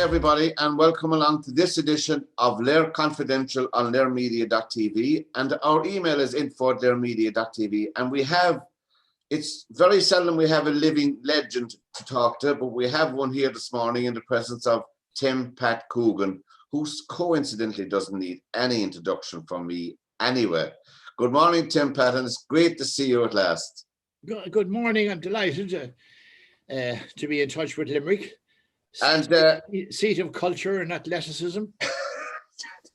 everybody, and welcome along to this edition of LiR Confidential on LiRmedia.tv. And our email is info@LiRmedia.tv. And it's very seldom we have a living legend to talk to, but we have one here this morning in the presence of Tim Pat Coogan, who coincidentally doesn't need any introduction from me anyway. Good morning, Tim Pat, and it's great to see you at last. Good morning. I'm delighted to be in touch with Limerick. And seat of culture and athleticism.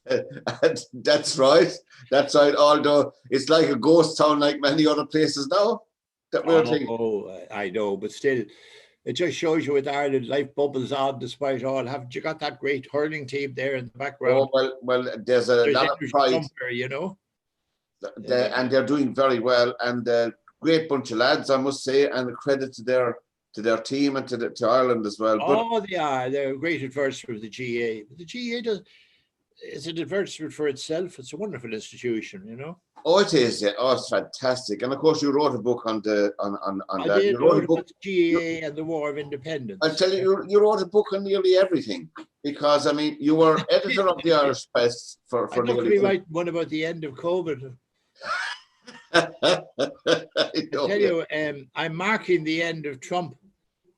And that's right. That's right. Although it's like a ghost town, like many other places now. I know, but still, it just shows you with Ireland, life bubbles on despite all. Haven't you got that great hurling team there in the background? Oh, well, there's a lot of pride somewhere, you know. And they're doing very well, and a great bunch of lads, I must say, and a credit to their team and to Ireland as well. They are. They're a great advertisement for the GA. The GA it's an advertisement for itself. It's a wonderful institution, you know. Oh, it is. Yeah. Oh, it's fantastic. And of course, you wrote a book on that. You wrote a book about the GA and the War of Independence. I tell you wrote a book on nearly everything, because I mean, you were editor of the Irish Press for nearly. Write one about the end of COVID. I tell you, I'm marking the end of Trump.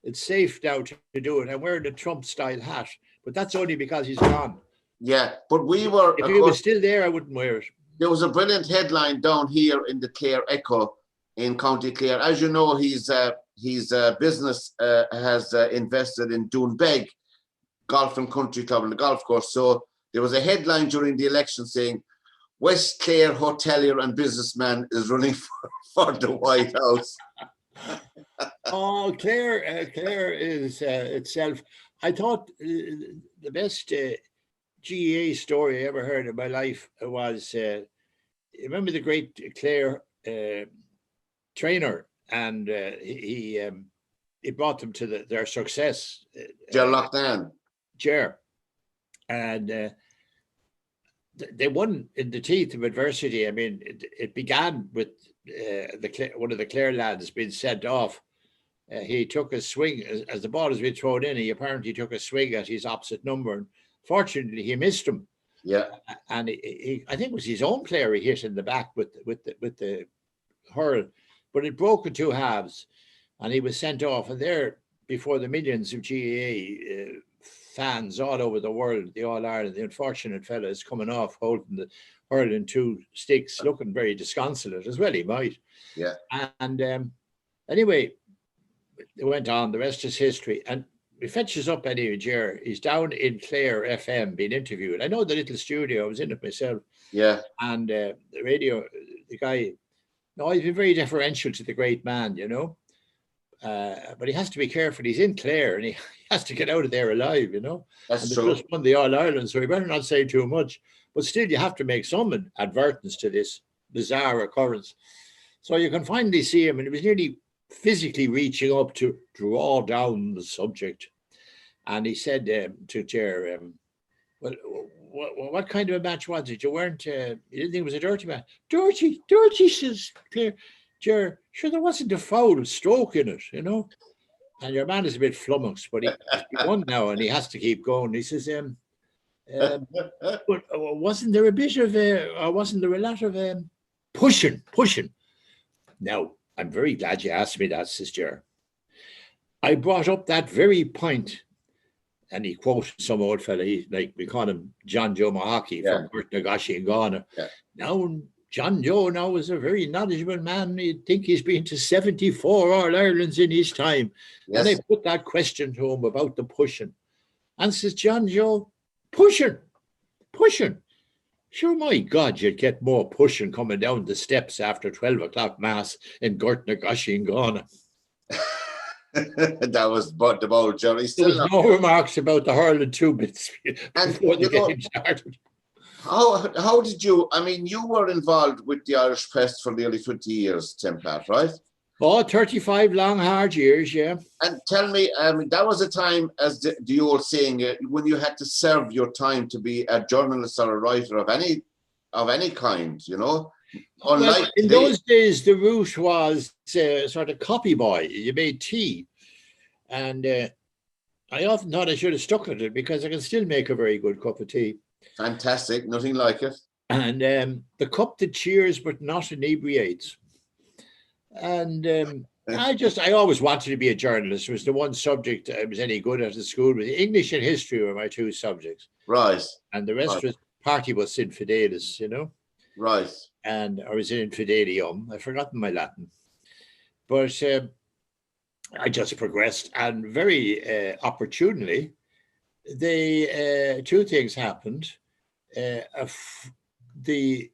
It's safe now to do it. I'm wearing a Trump-style hat, but that's only because he's gone. Yeah, but we were. If he was still there, I wouldn't wear it. There was a brilliant headline down here in the Clare Echo in County Clare. As you know, his business has invested in Doonbeg Golf and Country Club and the golf course. So there was a headline during the election saying, West Clare hotelier and businessman is running for the White House. Oh, Clare is itself. I thought the best GAA story I ever heard in my life was, remember the great Clare trainer, and he brought them to their success. Ger Loughnane. Ger. And they won in the teeth of adversity. I mean, it began with one of the Clare lads being sent off. He took a swing as the ball has been thrown in. He apparently took a swing at his opposite number, and fortunately he missed him. Yeah, and I think it was his own player he hit in the back with the hurl, but it broke in two halves, and he was sent off. And there, before the millions of GAA fans all over the world, the All Ireland, the unfortunate fellow is coming off holding the hurl in two sticks, looking very disconsolate as well. He might. Yeah. And anyway, it went on. The rest is history. And he fetches up anyway, Ger. He's down in Clare FM being interviewed. I know the little studio. I was in it myself. Yeah. And the radio, the guy, no, he's been very deferential to the great man, you know. But he has to be careful. He's in Clare and he has to get out of there alive, you know. That's true. Just won the All Ireland, so he better not say too much. But still, you have to make some advertence to this bizarre occurrence. So you can finally see him, and he was nearly physically reaching up to draw down the subject. And he said to Ger, well, what kind of a match was it? You didn't think it was a dirty match? Dirty, says Clare. Ger, sure, there wasn't a foul stroke in it, you know. And your man is a bit flummoxed, but he won now and he has to keep going. He says, but wasn't there a bit of wasn't there a lot of pushing? Now, I'm very glad you asked me that, says Ger. I brought up that very point, and he quoted some old fella, like we call him John Joe Mahaki from Gortnagashi in Ghana. Yeah. Now, John Joe now is a very knowledgeable man. You'd think he's been to 74 All Irelands in his time. Yes. And they put that question to him about the pushing. And says, John Joe, pushing. Sure, my God, you'd get more pushing coming down the steps after 12 o'clock mass in Gortnagashi in Ghana. That was but the old Jerry. There was no remarks about the hurling two bits before the game started. How did you, I mean, you were involved with the Irish Press for nearly 20 years, Tim Pat, right? Oh, 35 long, hard years, yeah. And tell me, that was a time, as the old saying, when you had to serve your time to be a journalist or a writer of any kind, you know? Well, in those days, the route was sort of copy boy. You made tea. And I often thought I should have stuck at it because I can still make a very good cup of tea. Fantastic. Nothing like it. And the cup that cheers but not inebriates. And I always wanted to be a journalist. It was the one subject I was any good at school. Was English and history were my two subjects. Right. And the rest was partibus infidelis, you know. Right. And I was in infidelium. I've forgotten my Latin. But I just progressed, and very opportunely, two things happened. The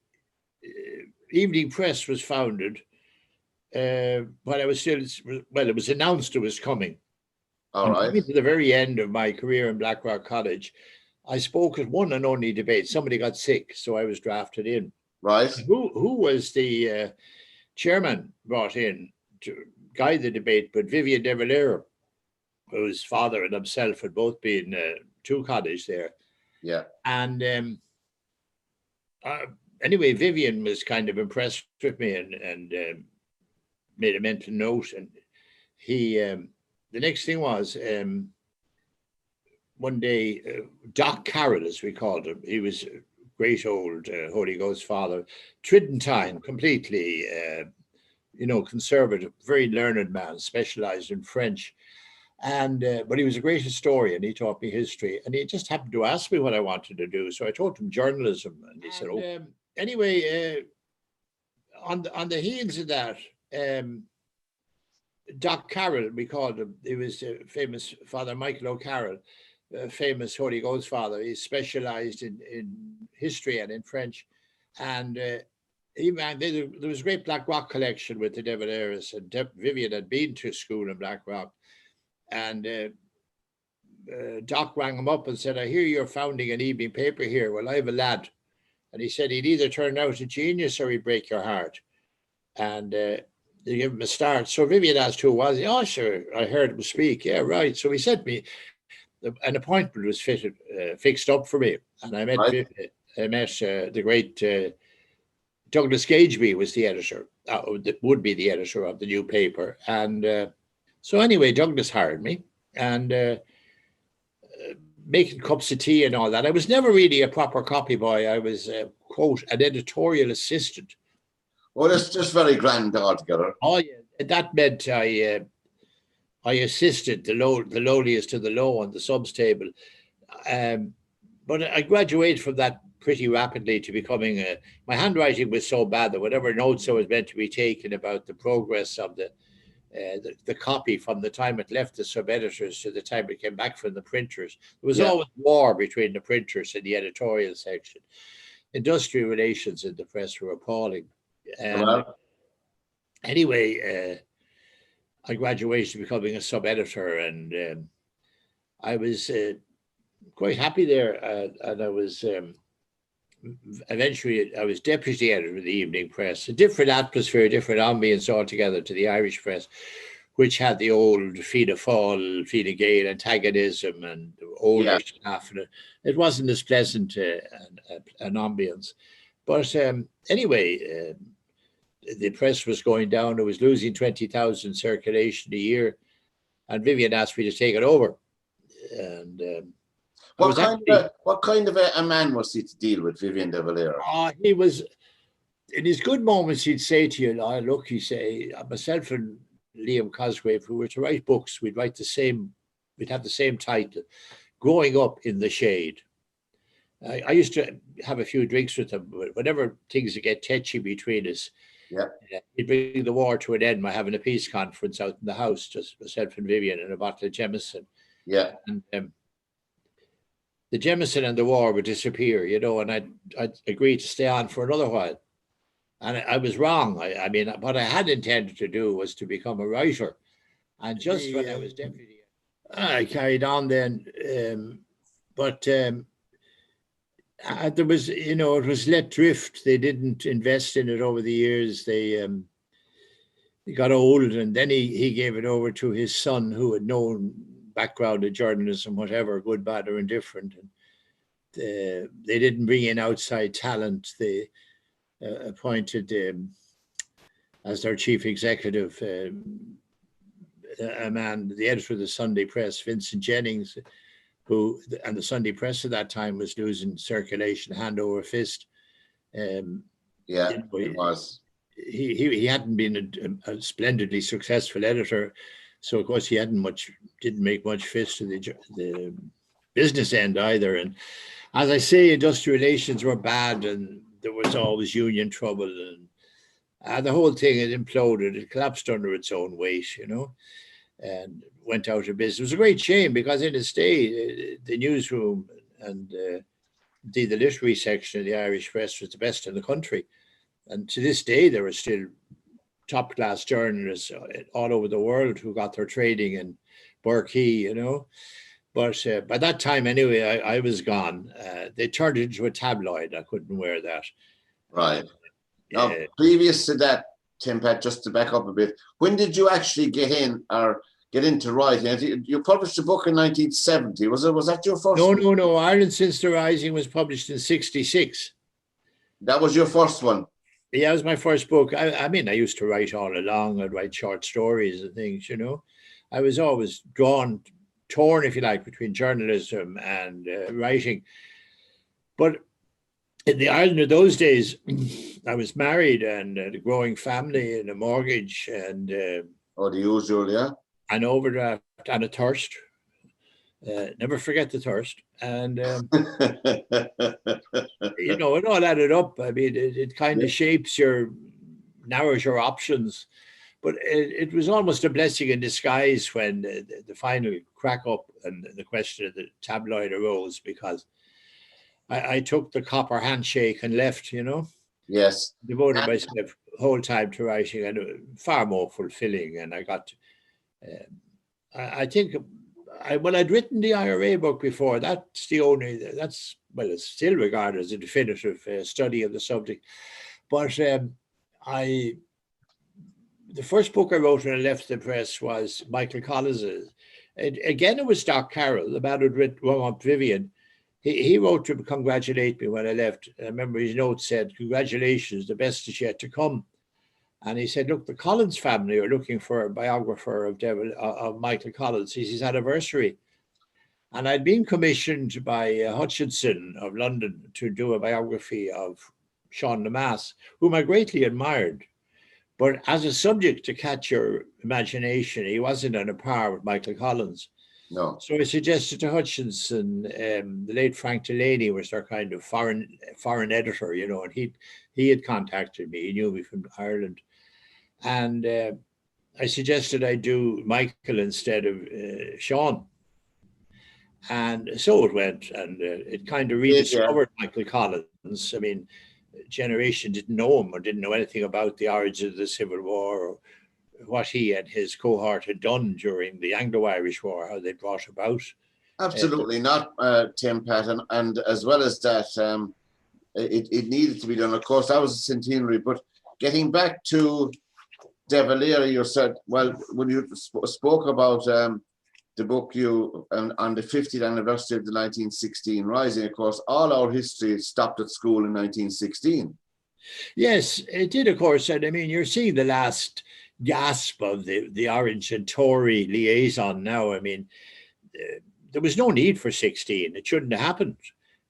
Evening Press was founded when I was still, well, it was announced it was coming. All right. Coming to the very end of my career in Blackrock College, I spoke at one and only debate. Somebody got sick, so I was drafted in. Right. Who was the chairman brought in to guide the debate? But Vivian de Valera, whose father and himself had both been to college there. Yeah. And anyway, Vivian was kind of impressed with me and made a mental note. And he, the next thing was one day, Doc Carroll, as we called him, he was a great old Holy Ghost father, Tridentine, completely, conservative, very learned man, specialized in French. And but he was a great historian. He taught me history, and he just happened to ask me what I wanted to do. So I told him journalism, and he said, "Oh." Anyway, on the heels of that, Doc Carroll, we called him. He was famous Father Michael O'Carroll, famous Holy Ghost father. He specialized in history and in French, and there was a great Black Rock collection with the De Valeras, and Vivian had been to school in Black Rock. And Doc rang him up and said, "I hear you're founding an evening paper here. Well, I have a lad." And he said he'd either turn out a genius or he'd break your heart. And they gave him a start. So Vivian asked who was he. "Oh, sure, I heard him speak." "Yeah, right." So he sent me, an appointment was fixed up for me. And I met, the great Douglas Gageby was the editor, would be the editor of the new paper. And so anyway, Douglas hired me, and making cups of tea and all that. I was never really a proper copy boy. I was, quote, an editorial assistant. Well, it's just very grand altogether. Oh, yeah. That meant I assisted the lowliest to the low on the subs table. But I graduated from that pretty rapidly to becoming my handwriting was so bad that whatever notes I was meant to be taking about the progress of the copy from the time it left the sub-editors to the time it came back from the printers. There was always war between the printers and the editorial section. Industrial relations in the press were appalling. Anyway, I graduated to becoming a sub-editor, and I was quite happy there. And I was eventually, I was deputy editor of the Evening Press, a different atmosphere, different ambience altogether to the Irish press, which had the old Fianna Fáil, Fine Gael antagonism and older staff. And it wasn't as pleasant an ambience. But anyway, the press was going down. It was losing 20,000 circulation a year. And Vivian asked me to take it over. And what kind of a man was he to deal with, Vivian de Valera? He was, in his good moments, he'd say to you, "Look," he'd say, myself and Liam Cosgrave, if we were to write books, we'd have the same title, Growing Up in the Shade. I used to have a few drinks with him, but whenever things get tetchy between us, he'd bring the war to an end by having a peace conference out in the house, just myself and Vivian and a bottle of Jameson. Yeah. And the Jameson and the war would disappear, and I'd agreed to stay on for another while. And I was wrong. I mean, what I had intended to do was to become a writer. And just when I was deputy, I carried on then. But there was, it was let drift. They didn't invest in it over the years. They got old, and then he gave it over to his son, who had known background in journalism, whatever, good, bad, or indifferent. And they didn't bring in outside talent. They appointed as their chief executive a man, the editor of the Sunday Press, Vincent Jennings, and the Sunday Press at that time was losing circulation hand over fist. Yeah, it was. He hadn't been a splendidly successful editor, so of course he didn't make much fist to the business end either. And as I say, industrial relations were bad, and there was always union trouble, and the whole thing had imploded. It collapsed under its own weight, and went out of business. It was a great shame because in its day, the newsroom and the literary section of the Irish Press was the best in the country. And to this day, there are still top-class journalists all over the world who got their training in Burkey, But by that time, anyway, I was gone. They turned it into a tabloid. I couldn't wear that. Right. Now, previous to that, Tim Pat, just to back up a bit, when did you actually get into writing? You published a book in 1970. Was that your first? No. Ireland Since the Rising was published in 1966. That was your first one? Yeah, it was my first book. I mean, I used to write all along. I'd write short stories and things, I was always torn, if you like, between journalism and writing. But in the Ireland of those days, I was married and had a growing family and a mortgage and the usual, yeah. An overdraft and a thirst. Never forget the thirst. And it all added up. I mean, it kind of narrows your options. But it was almost a blessing in disguise when the final crack up and the question of the tabloid arose, because I took the copper handshake and left, Yes. Devoted myself whole time to writing, and far more fulfilling. And I got, I think, I'd written the IRA book before. It's still regarded as a definitive study of the subject. But the first book I wrote when I left the press was Michael Collins's. Again, it was Doc Carroll, the man who'd written Mount Vivian. He wrote to congratulate me when I left. I remember his note said, "Congratulations, the best is yet to come." And he said, "Look, the Collins family are looking for a biographer of Michael Collins. It's his anniversary." And I'd been commissioned by Hutchinson of London to do a biography of Sean Lemass, whom I greatly admired. But as a subject to catch your imagination, he wasn't on a par with Michael Collins. No. So I suggested to Hutchinson, the late Frank Delaney was their kind of foreign editor, and he had contacted me. He knew me from Ireland. And I suggested I do Michael instead of Sean. And so it went, and it kind of rediscovered Michael Collins. I mean, generation didn't know him or didn't know anything about the origins of the Civil War or what he and his cohort had done during the Anglo-Irish War, how they brought about. Absolutely not, Tim Pat, and as well as that, it needed to be done. Of course, that was a centenary, but getting back to De Valera, you said, well, when you spoke about the book on the 50th anniversary of the 1916 Rising, of course, all our history stopped at school in 1916. Yes, it did, of course. And I mean, you're seeing the last gasp of the Orange and Tory liaison now. I mean, there was no need for 16. It shouldn't have happened.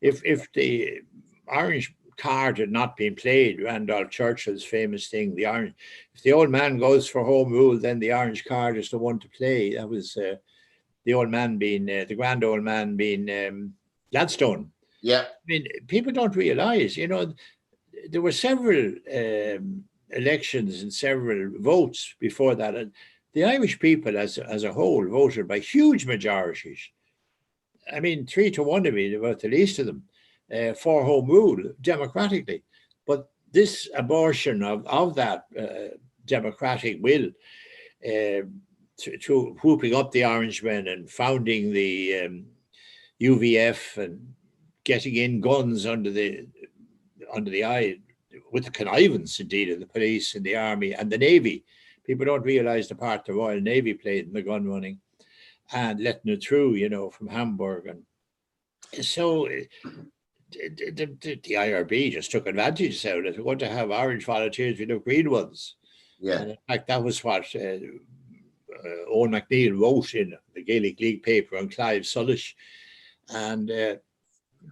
If the Orange card had not been played, Randolph Churchill's famous thing, if the old man goes for home rule, then the orange card is the one to play. That was the old man being, the grand old man being Gladstone. Yeah. I mean, people don't realize, there were several elections and several votes before that. And the Irish people as a whole voted by huge majorities. I mean, 3-1 of it, about the least of them, for home rule democratically. But this abortion of that democratic will to whooping up the Orangemen and founding the UVF and getting in guns under the eye, with the connivance, indeed, of the police and the army and the Navy. People don't realize the part the Royal Navy played in the gun running and letting it through, from Hamburg. And so the IRB just took advantage out of it. We're going to have orange volunteers, we have green ones. Yeah. And in fact, that was what Owen McNeill wrote in the Gaelic League paper on Clive Sullish, and the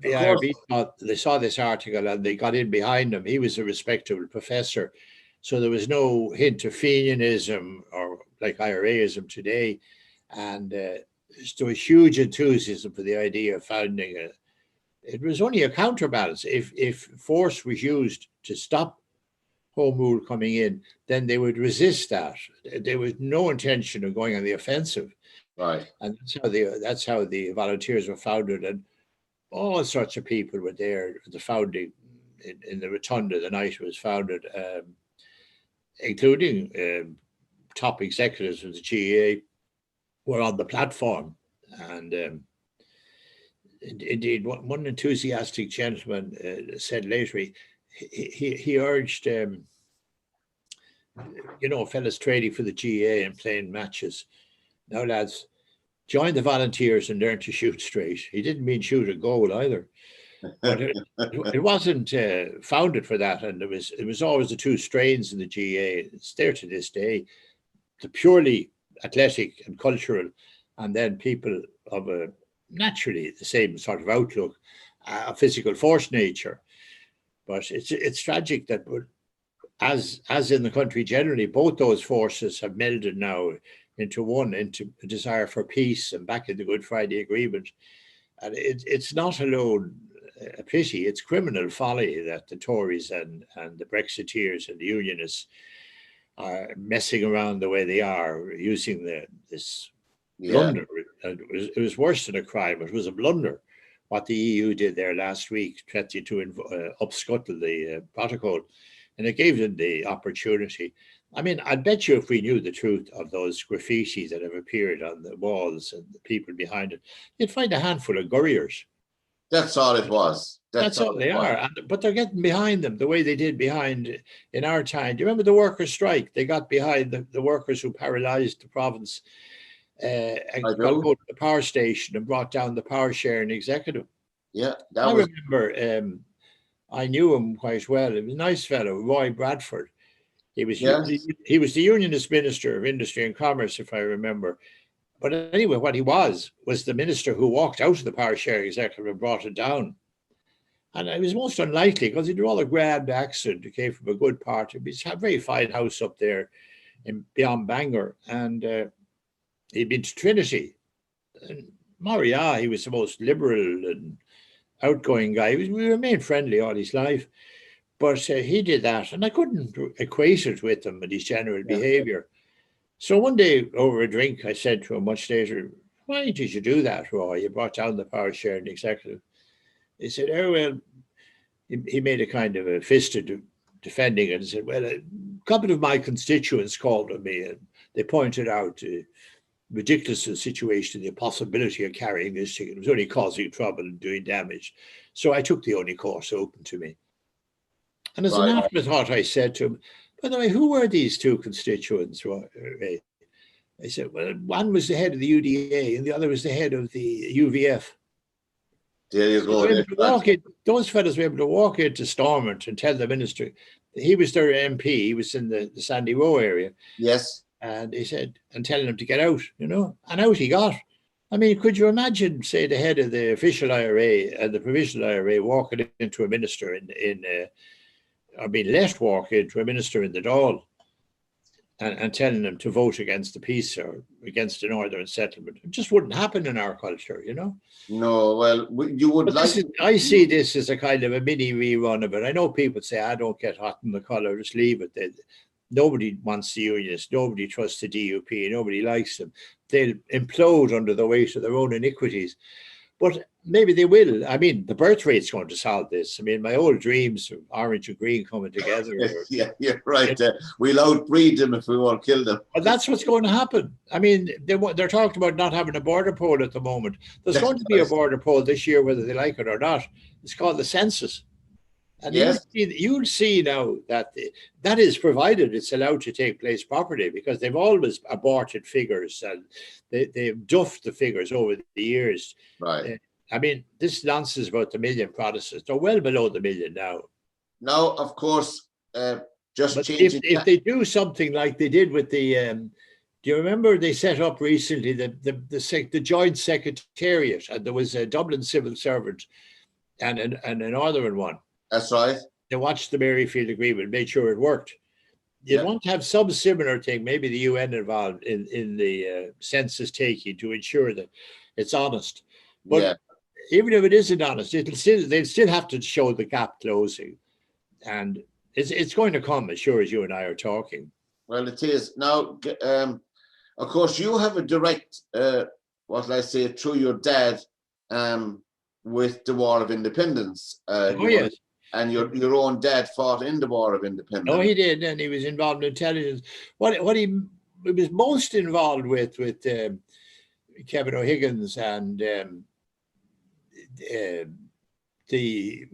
IRB they saw this article and they got in behind him. He was a respectable professor, so there was no hint of Fenianism or like IRAism today, and there was huge enthusiasm for the idea of founding a. It was only a counterbalance. If force was used to stop Home Rule coming in, then they would resist that. There was no intention of going on the offensive. Right. And that's how the volunteers were founded, and all sorts of people were there. The founding in the Rotunda the night it was founded, including top executives of the GAA, were on the platform. And indeed, one enthusiastic gentleman said later he urged, fellas trading for the GAA and playing matches, now lads, join the volunteers and learn to shoot straight. He didn't mean shoot a goal either, but it wasn't founded for that. And it was always the two strains in the GAA. It's there to this day, the purely athletic and cultural, and then people of a naturally the same sort of outlook, a physical force nature. But it's tragic that, as in the country generally, both those forces have melded now into one, into a desire for peace and back in the Good Friday Agreement. And it's not alone a pity, it's criminal folly that the Tories and the Brexiteers and the Unionists are messing around the way they are, using this blunder. It was worse than a crime. It was a blunder. What the EU did there last week, threatening to upscuttle the protocol, and it gave them the opportunity. I mean, I bet you if we knew the truth of those graffiti that have appeared on the walls and the people behind it, you'd find a handful of gurriers. That's all it was. That's all they are. But they're getting behind them the way they did behind in our time. Do you remember the workers' strike? They got behind the workers who paralyzed the province. And got to go to the power station and brought down the power sharing executive. Yeah, I remember. I knew him quite well. He was a nice fellow, Roy Bradford. He was the Unionist Minister of Industry and Commerce, if I remember. But anyway, what he was the minister who walked out of the power sharing executive and brought it down. And it was most unlikely because he had all a grand accent. He came from a good part. He had a very fine house up there beyond Bangor. And he'd been to Trinity. And Maria, he was the most liberal and outgoing guy. We remained friendly all his life. But he did that. And I couldn't equate it with him and his general behavior. So one day over a drink, I said to him much later, why did you do that, Roy? You brought down the power sharing executive. He said, oh, well, he made a kind of a fist of defending it and said, well, a couple of my constituents called on me and they pointed out the ridiculous situation, the possibility of carrying this thing. It was only causing trouble and doing damage. So I took the only course open to me. And as an afterthought, I said to him, by the way, who were these two constituents, Ray? I said, well, one was the head of the UDA and the other was the head of the UVF. There you go. Those fellas were able to walk into Stormont and tell the minister, he was their MP, he was in the Sandy Row area. Yes. And he said, and telling him to get out, and out he got. I mean, could you imagine, say, the head of the official IRA and the provisional IRA walking into a minister or being let walk into a minister in the Dáil and telling them to vote against the peace or against the Northern settlement? It just wouldn't happen in our culture, No, well, you would I see this as a kind of a mini rerun of it. I know people say, I don't get hot in the collar, just leave it. Nobody wants the Unionists. Nobody trusts the DUP. Nobody likes them. They'll implode under the weight of their own iniquities. But maybe they will. I mean, the birth rate's going to solve this. I mean, my old dreams of orange and green coming together. Yeah, you're right. We'll outbreed them if we won't kill them. But that's what's going to happen. I mean, they're talking about not having a border poll at the moment. There's going to be a border poll this year, whether they like it or not. It's called the census. And you'll see now that that is provided it's allowed to take place properly, because they've always aborted figures and they've duffed the figures over the years. Right. I mean, this nonsense about the million Protestants, they're well below the million now. Now, of course, if they do something like they did with the Do you remember they set up recently the Joint Secretariat, and there was a Dublin civil servant and a Northern one. That's right. They watched the Maryfield Agreement, made sure it worked. You'd Yeah. want to have some similar thing, maybe the UN involved in the census taking to ensure that it's honest. But Yeah. even if it isn't honest, they'll still have to show the gap closing, and it's going to come as sure as you and I are talking. Well, it is now. Of course, you have a direct, what I say, through your dad, with the War of Independence. Oh yes. And your own dad fought in the War of Independence. Oh, he did, and he was involved in intelligence. What he was most involved with Kevin O'Higgins and the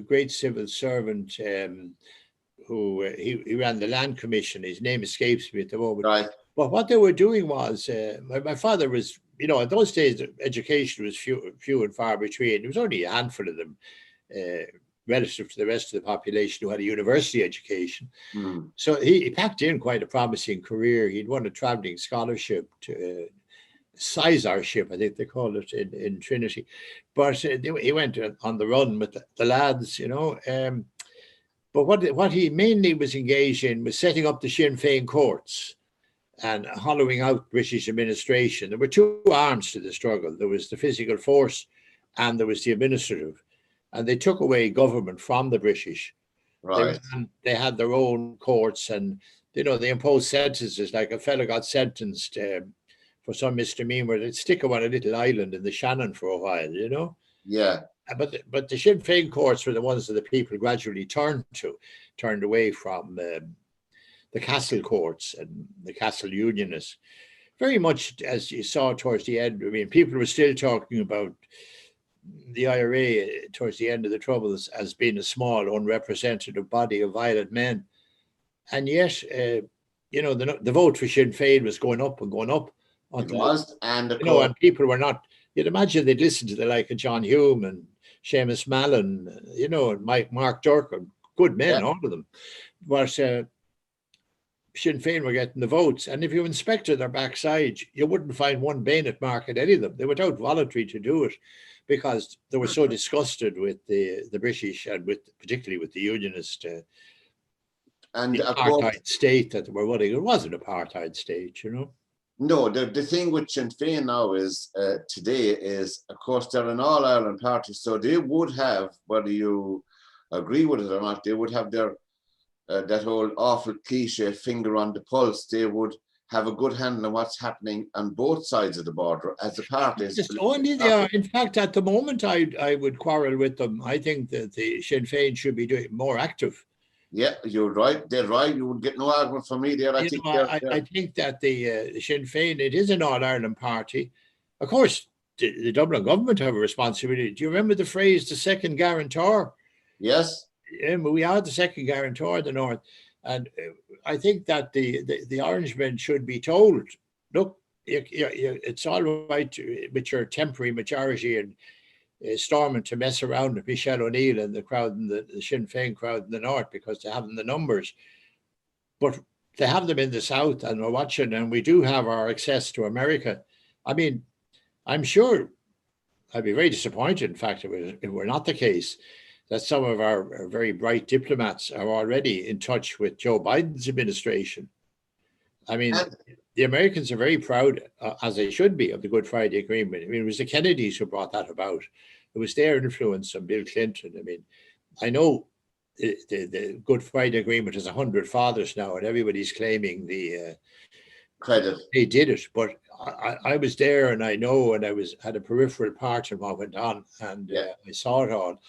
great civil servant who he ran the Land Commission. His name escapes me at the moment. Right. But what they were doing was, my father was, in those days, education was few and far between. There was only a handful of them, relative to the rest of the population, who had a university education. Mm. So he packed in quite a promising career. He'd won a traveling scholarship to sizarship, I think they call it in Trinity. But he went on the run with the lads, But what he mainly was engaged in was setting up the Sinn Féin courts and hollowing out British administration. There were two arms to the struggle. There was the physical force and there was the administrative. And they took away government from the British. Right. They had their own courts, and they imposed sentences. Like a fellow got sentenced for some misdemeanor, they'd stick him on a little island in the Shannon for a while. Yeah. But the Sinn Féin courts were the ones that the people gradually turned away from the castle courts and the castle unionists. Very much as you saw towards the end. I mean, people were still talking about the IRA towards the end of the Troubles as being a small, unrepresentative body of violent men. And yet, the vote for Sinn Féin was going up and going up. Until, it was, and and people were not, you'd imagine they'd listen to the like of John Hume and Seamus Mallon, and Mark Durkan, good men, all of them. But Sinn Féin were getting the votes. And if you inspected their backside, you wouldn't find one bayonet mark at any of them. They were out voluntary to do it because they were so disgusted with the British and particularly with the Unionist and the apartheid state that they were running. It wasn't an apartheid state, No, the thing with Sinn Féin now is today is, of course, they're an all-Ireland party, so they would have, whether you agree with it or not, they would have their that whole awful cliche finger on the pulse. They would have a good handle on what's happening on both sides of the border as a party. Only they are. In fact, at the moment, I would quarrel with them. I think that the Sinn Féin should be doing more active. Yeah, you're right. They're right. You would get no argument from me there. I think that the Sinn Féin, it is an all-Ireland party. Of course, the Dublin government have a responsibility. Do you remember the phrase, the second guarantor? Yes. We are the second guarantor of the North. And I think that the Orangemen should be told, look, it's all right with your temporary majority and storming to mess around with Michelle O'Neill and the crowd and the Sinn Féin crowd in the North because they have the numbers. But they have them in the South and we're watching, and we do have our access to America. I mean, I'm sure I'd be very disappointed, in fact, if it were not the case, that some of our very bright diplomats are already in touch with Joe Biden's administration. I mean, the Americans are very proud, as they should be, of the Good Friday Agreement. I mean, it was the Kennedys who brought that about. It was their influence on Bill Clinton. I mean, I know the Good Friday Agreement has 100 fathers now, and everybody's claiming the credit. They did it, but I was there, and I know, and had a peripheral part in what went on, and I saw it all.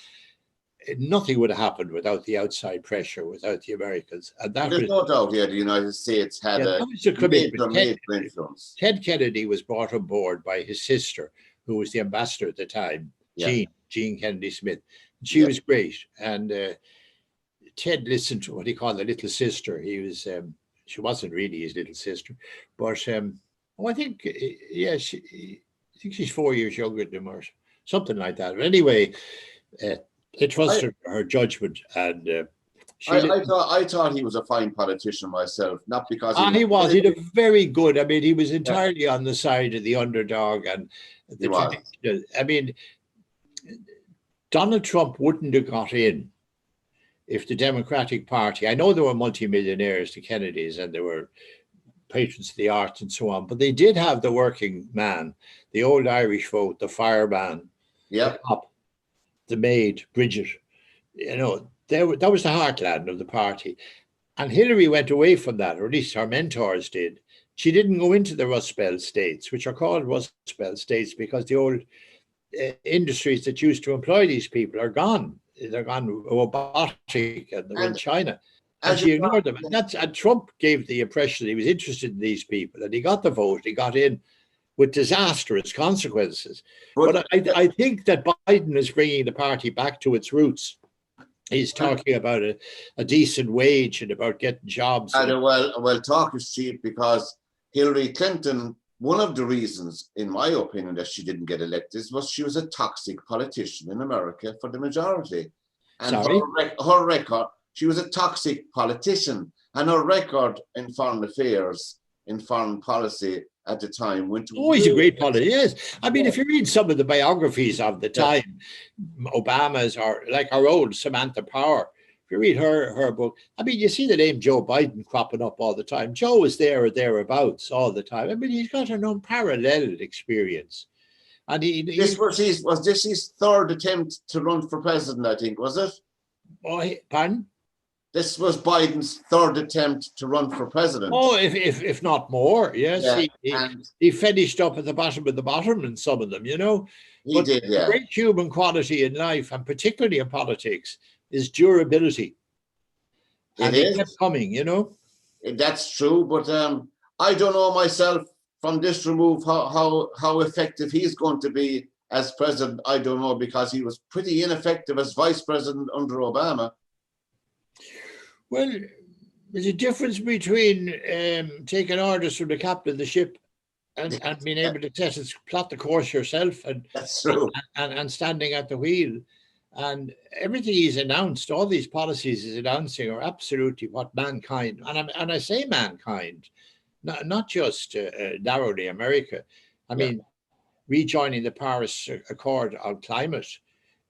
Nothing would have happened without the outside pressure, without the Americans. And there's no doubt here the United States had a major influence. Ted Kennedy was brought on board by his sister, who was the ambassador at the time, Jean Kennedy Smith. She was great. And Ted listened to what he called the little sister. She wasn't really his little sister, but I think, I think she's 4 years younger than him or something like that. But anyway, they trusted her judgment, and I thought he was a fine politician myself, not because he was. He did very good. I mean, he was Yeah. entirely on the side of the underdog and He the was. traditional. I mean, Donald Trump wouldn't have got in if the Democratic Party, I know there were multimillionaires, the Kennedys, and there were patrons of the arts and so on, but they did have the working man, the old Irish vote, the fireman, Yeah. the cop, the maid, Bridget. You know, that was the heartland of the party. And Hillary went away from that, or at least her mentors did. She didn't go into the Rust Belt states, which are called Rust Belt states because the old industries that used to employ these people are gone. They're gone robotic and they're in China. And she ignored them. And Trump gave the impression he was interested in these people and he got the vote. He got in with disastrous consequences. But I think that Biden is bringing the party back to its roots. He's talking about a decent wage and about getting jobs. Well, talk is cheap because Hillary Clinton, one of the reasons, in my opinion, that she didn't get elected was she was a toxic politician in America for the majority. And her record, she was a toxic politician, and her record in foreign affairs, in foreign policy at the time went to. Oh, he's a great politician. Yes, I mean, if you read some of the biographies of the time, Obama's or like our old Samantha Power, if you read her book, I mean, you see the name Joe Biden cropping up all the time. Joe is there or thereabouts all the time. I mean, he's got an unparalleled experience, and was this his third attempt to run for president? I think, was it? Oh, pardon? This was Biden's third attempt to run for president. Oh, if not more, yes. Yeah. He finished up at the bottom of the bottom in some of them, you know. He did, yeah. The great human quality in life, and particularly in politics, is durability. And it kept coming, you know. That's true, but I don't know myself from this remove how effective he's going to be as president. I don't know, because he was pretty ineffective as vice president under Obama. Well, there's a difference between taking orders from the captain of the ship and being able to plot the course yourself and that's true. And standing at the wheel. And everything he's announced, all these policies he's announcing are absolutely what mankind, and I say mankind, not just narrowly America. I mean, rejoining the Paris Accord on climate,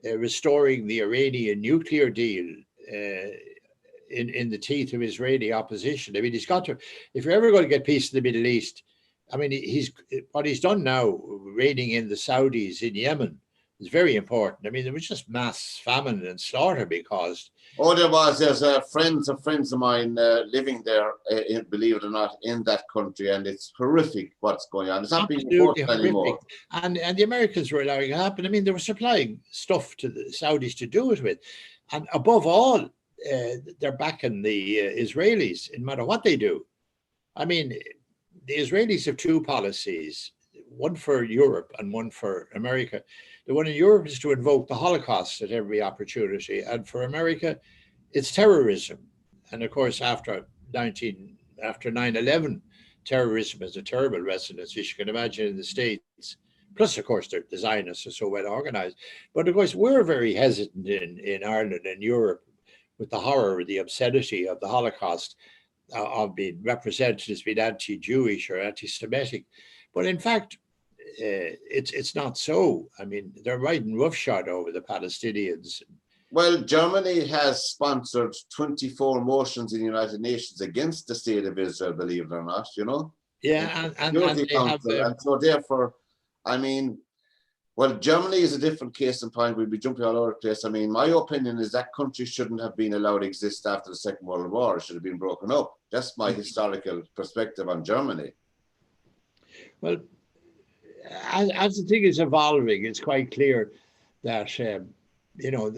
restoring the Iranian nuclear deal, in the teeth of Israeli opposition. I mean, he's got to, if you're ever going to get peace in the Middle East, I mean, what he's done now, raiding in the Saudis in Yemen, is very important. I mean, there was just mass famine and slaughter being caused. Oh, there's friends of mine living there, believe it or not, in that country, and it's horrific what's going on. It's not being reported anymore. And the Americans were allowing it to happen. I mean, they were supplying stuff to the Saudis to do it with. And above all, they're backing the Israelis no matter what they do. I mean, the Israelis have two policies, one for Europe and one for America. The one in Europe is to invoke the Holocaust at every opportunity, and for America, it's terrorism. And of course, after 9/11, terrorism is a terrible resonance, as you can imagine, in the States. Plus, of course, the Zionists are so well organized. But of course, we're very hesitant in Ireland and Europe with the horror, the obscenity of the Holocaust, of being represented as being anti-Jewish or anti-Semitic. But in fact, it's not so. I mean, they're riding roughshod over the Palestinians. Well, Germany has sponsored 24 motions in the United Nations against the state of Israel, believe it or not, you know? Yeah, and so therefore, I mean, well, Germany is a different case in point. We'd be jumping all over the place. I mean, my opinion is that country shouldn't have been allowed to exist after the Second World War. It should have been broken up. That's my historical perspective on Germany. Well, as the thing is evolving, it's quite clear that, you know,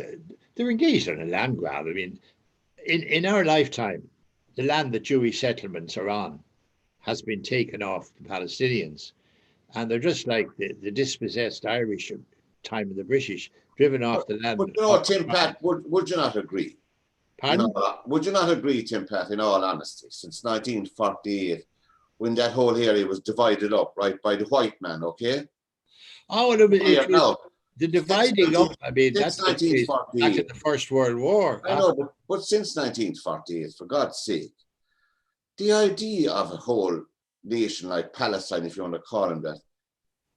they're engaged in a land grab. I mean, in our lifetime, the land that Jewish settlements are on has been taken off the Palestinians. And they're just like the dispossessed Irish at the time of the British, driven off the land. But you know, Tim Pat, would you not agree? Pardon? Would you not agree, Tim Pat, in all honesty, since 1948, when that whole area was divided up, right, by the white man, okay? Oh, the dividing up, I mean, Since that's the case back in 1948. the First World War. I know, but since 1948, for God's sake, the idea of a whole nation like Palestine, if you want to call them that,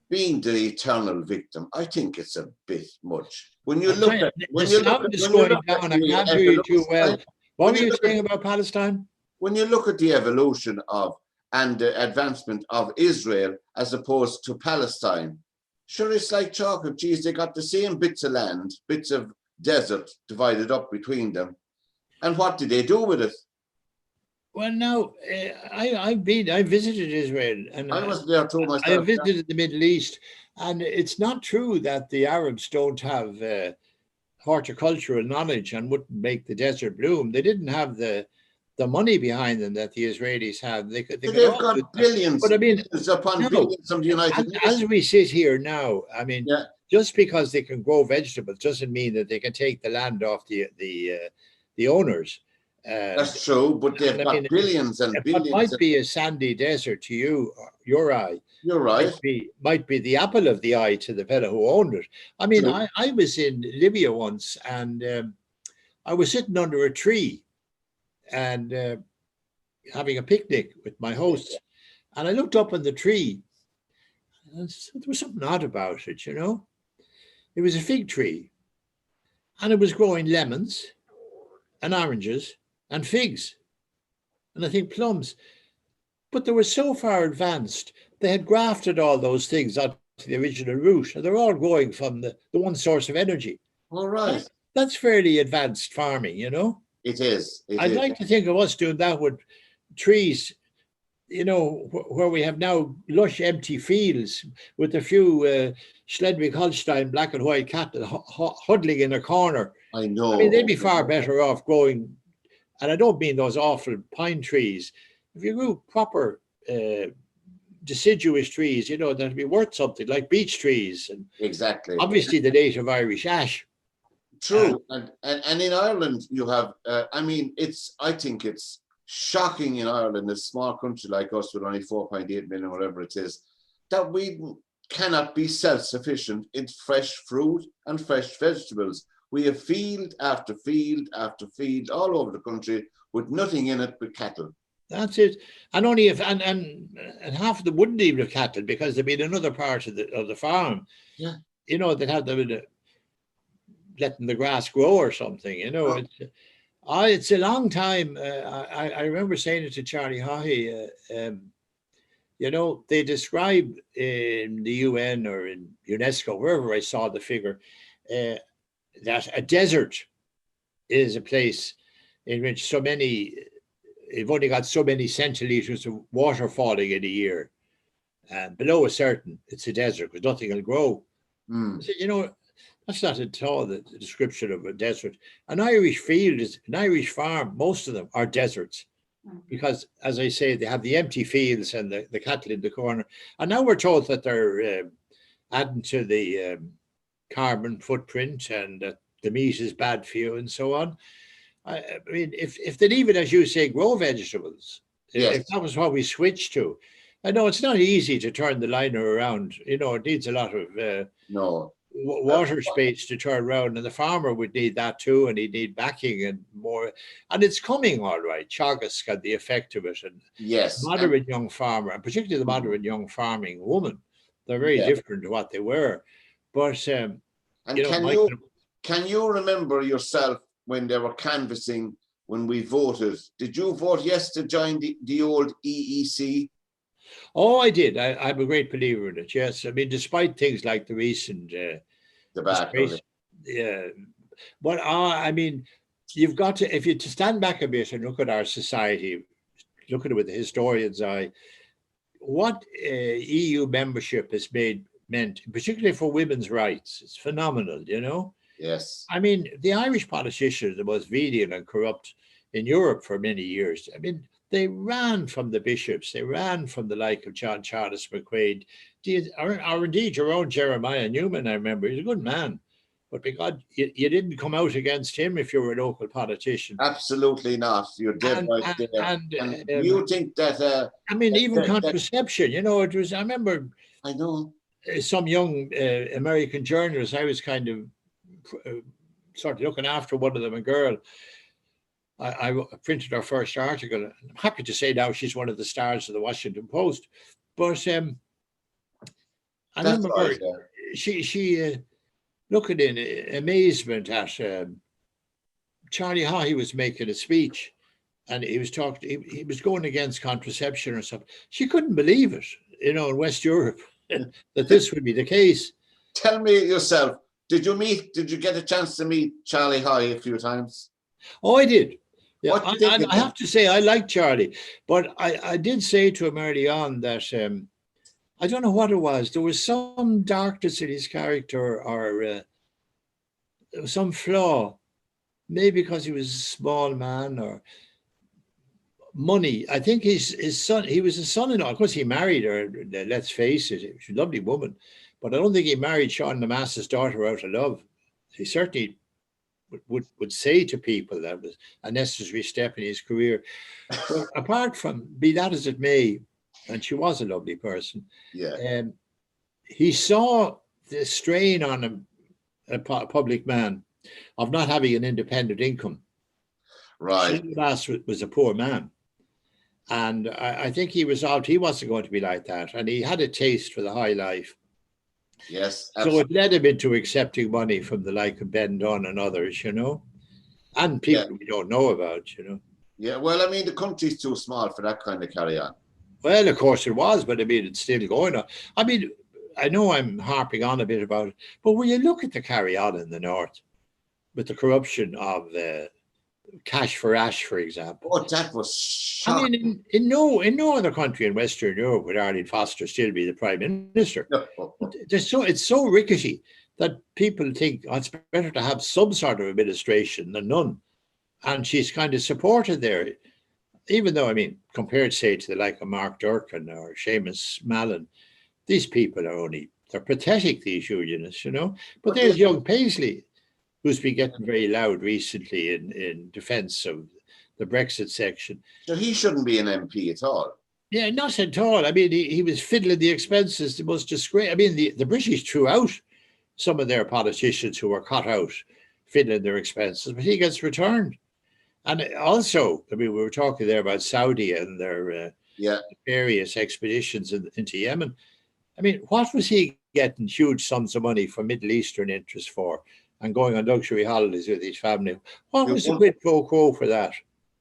being the eternal victim, I think it's a bit much. When you look at the sound is going down, I can't hear you too well. What were you saying about Palestine? When you look at the evolution of and the advancement of Israel as opposed to Palestine, sure, it's like chocolate. Geez, they got the same bits of land, bits of desert divided up between them. And what did they do with it? Well, now I visited Israel, and I was there too myself. I visited the Middle East, and it's not true that the Arabs don't have horticultural knowledge and wouldn't make the desert bloom. They didn't have the money behind them that the Israelis have. They've got billions, but I mean, billions from the United Nations. As we sit here now, I mean, just because they can grow vegetables doesn't mean that they can take the land off the owners. That's true, but they've got billions and billions. What might be a sandy desert to you, your eye, you're right, might be the apple of the eye to the fellow who owned it. I mean, I was in Libya once, and I was sitting under a tree and having a picnic with my hosts, and I looked up in the tree, and there was something odd about it, you know. It was a fig tree, and it was growing lemons and oranges and figs, and I think plums. But they were so far advanced, they had grafted all those things onto the original root, and they're all growing from the one source of energy. All right. That's fairly advanced farming, you know? It is. I'd like to think of us doing that with trees, you know, where we have now lush empty fields with a few Schleswig-Holstein black and white cattle huddling in a corner. I know. I mean, they'd be far better off growing, and I don't mean those awful pine trees. If you grew proper deciduous trees, you know, that'd be worth something, like beech trees. And exactly. Obviously, the native Irish ash. True. And in Ireland, you have, I think it's shocking in Ireland, a small country like us with only 4.8 million, whatever it is, that we cannot be self-sufficient in fresh fruit and fresh vegetables. We have field after field after field all over the country with nothing in it but cattle. That's it. And only if and half of them wouldn't even have cattle because there'd be another part of the farm. Yeah. You know, they'd have them letting the grass grow or something, you know. Oh. It's a long time. I remember saying it to Charlie Haughey, you know, they describe in the UN or in UNESCO, wherever I saw the figure, that a desert is a place in which you've only got so many centiliters of water falling in a year. And below a certain, it's a desert because nothing will grow. Mm. So, you know, that's not at all the description of a desert. An Irish field is an Irish farm. Most of them are deserts because, as I say, they have the empty fields and the cattle in the corner. And now we're told that they're adding to the carbon footprint and that the meat is bad for you and so on. I mean, if they'd even, as you say, grow vegetables, if that was what we switched to, I know it's not easy to turn the liner around. You know, it needs a lot of water space to turn around, and the farmer would need that too, and he'd need backing and more. And it's coming all right. Teagasc got the effect of it, and moderate young farmer, and particularly the moderate young farming woman, they're very different to what they were. But and you know, can you remember yourself when they were canvassing when we voted? Did you vote yes to join the old EEC? Oh, I did. I'm a great believer in it. Yes, I mean, despite things like the recent debacle. Yeah, but I mean, you've got to, if you to stand back a bit and look at our society, look at it with the historian's eye, what EU membership has meant, particularly for women's rights. It's phenomenal, you know. Yes. I mean, the Irish politicians, the most venal and corrupt in Europe for many years. I mean, they ran from the bishops. They ran from the like of John Charles McQuaid, or indeed your own Jeremiah Newman. I remember he's a good man, but because you didn't come out against him if you were a local politician. Absolutely not. You're dead right there. And you think that? I mean, even contraception. You know, it was. I remember. I know. some young American journalists, I was kind of sort of looking after one of them, a girl. I printed her first article. I'm happy to say now she's one of the stars of the Washington Post. But I remember right, yeah. she looking in amazement at Charlie Haughey was making a speech, and he was talking. He was going against contraception or something. She couldn't believe it, in West Europe, that this would be the case. Tell me yourself, did you get a chance to meet Charlie Haughey a few times? Oh, I did. Yeah, I have to say I like Charlie, but I did say to him early on that I don't know what it was. There was some darkness in his character, or some flaw, maybe because he was a small man, or money. I think his son. He was a son-in-law. Of course, he married her. Let's face it, she's a lovely woman, but I don't think he married Sean Namasa's daughter out of love. He certainly would say to people that was a necessary step in his career. But apart from, be that as it may, and she was a lovely person, yeah, he saw the strain on a public man of not having an independent income. Right. Shane was a poor man. And I think he resolved he wasn't going to be like that. And he had a taste for the high life. Yes, absolutely. So it led him into accepting money from the like of Ben Dunn and others, and people we don't know about, Yeah, well, I mean, the country's too small for that kind of carry on. Well, of course it was, but I mean, it's still going on. I mean, I know I'm harping on a bit about it, but when you look at the carry on in the North with the corruption of cash for ash, for example. Oh, that was shocking. I mean, in no other country in Western Europe would Arlene Foster still be the Prime Minister. It's so rickety that people think it's better to have some sort of administration than none. And she's kind of supported there, even though, I mean, compared, say, to the like of Mark Durkan or Seamus Mallon, these people they're pathetic, these unionists, But there's young Paisley, who's been getting very loud recently in defence of the Brexit section. So he shouldn't be an MP at all. Yeah, not at all. I mean, he was fiddling the expenses, the most disgrace. I mean, the British threw out some of their politicians who were cut out, fiddling their expenses, but he gets returned. And also, I mean, we were talking there about Saudi and their various expeditions into Yemen. I mean, what was he getting huge sums of money from Middle Eastern interests for, and going on luxury holidays with his family? What was the quid pro quo for that?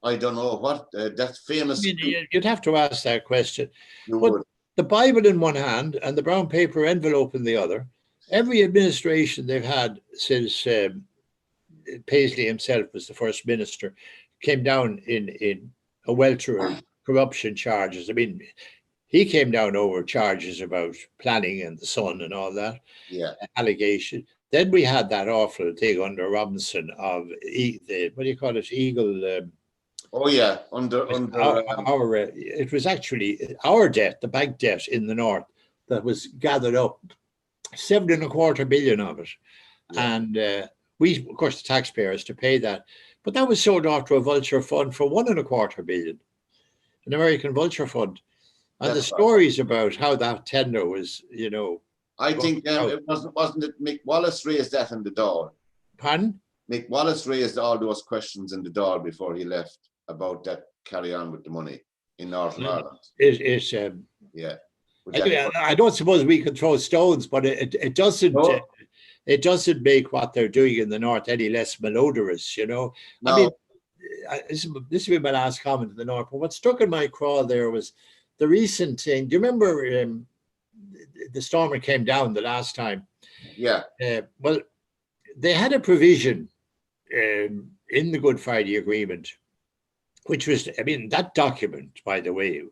I don't know what that famous. I mean, you'd have to ask that question. But the Bible in one hand and the brown paper envelope in the other. Every administration they've had since Paisley himself was the first minister came down in a welter of corruption charges. I mean, he came down over charges about planning and the Sun and all that. Yeah. Allegation. Then we had that awful thing under Robinson of Eagle. Oh yeah, it was actually our debt, the bank debt in the North, that was gathered up, 7.25 billion of it, and we, of course, the taxpayers to pay that. But that was sold off to a vulture fund for 1.25 billion, an American vulture fund, and the stories about how that tender was, I think it wasn't it Mick Wallace raised that in the door. Pardon? Mick Wallace raised all those questions in the door before he left about that carry on with the money in Northern Ireland. I don't suppose we can throw stones, but it doesn't. No. It doesn't make what they're doing in the North any less malodorous, No. I mean, this will be my last comment in the North. But what struck in my craw there was the recent thing. Do you remember the stormer came down the last time? Yeah. Well, they had a provision in the Good Friday Agreement, which was, I mean, that document, by the way,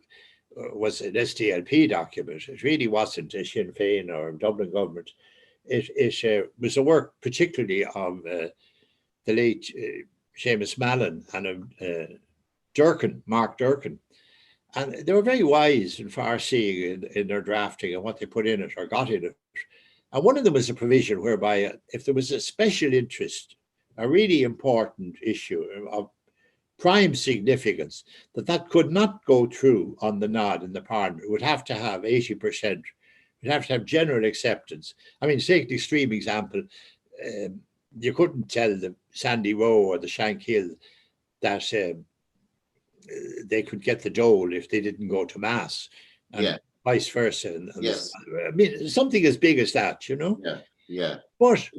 was an SDLP document. It really wasn't a Sinn Féin or Dublin government. It was a work particularly of the late Seamus Mallon and Mark Durkan. And they were very wise and far-seeing in their drafting and what they put in it or got in it. And one of them was a provision whereby if there was a special interest, a really important issue of prime significance, that could not go through on the nod in the Parliament. It would have to have 80% We'd have to have general acceptance. I mean, take the extreme example. You couldn't tell the Sandy Row or the Shankill that they could get the dole if they didn't go to mass, and vice versa. And yes. I mean, something as big as that, you know? Yeah, yeah. But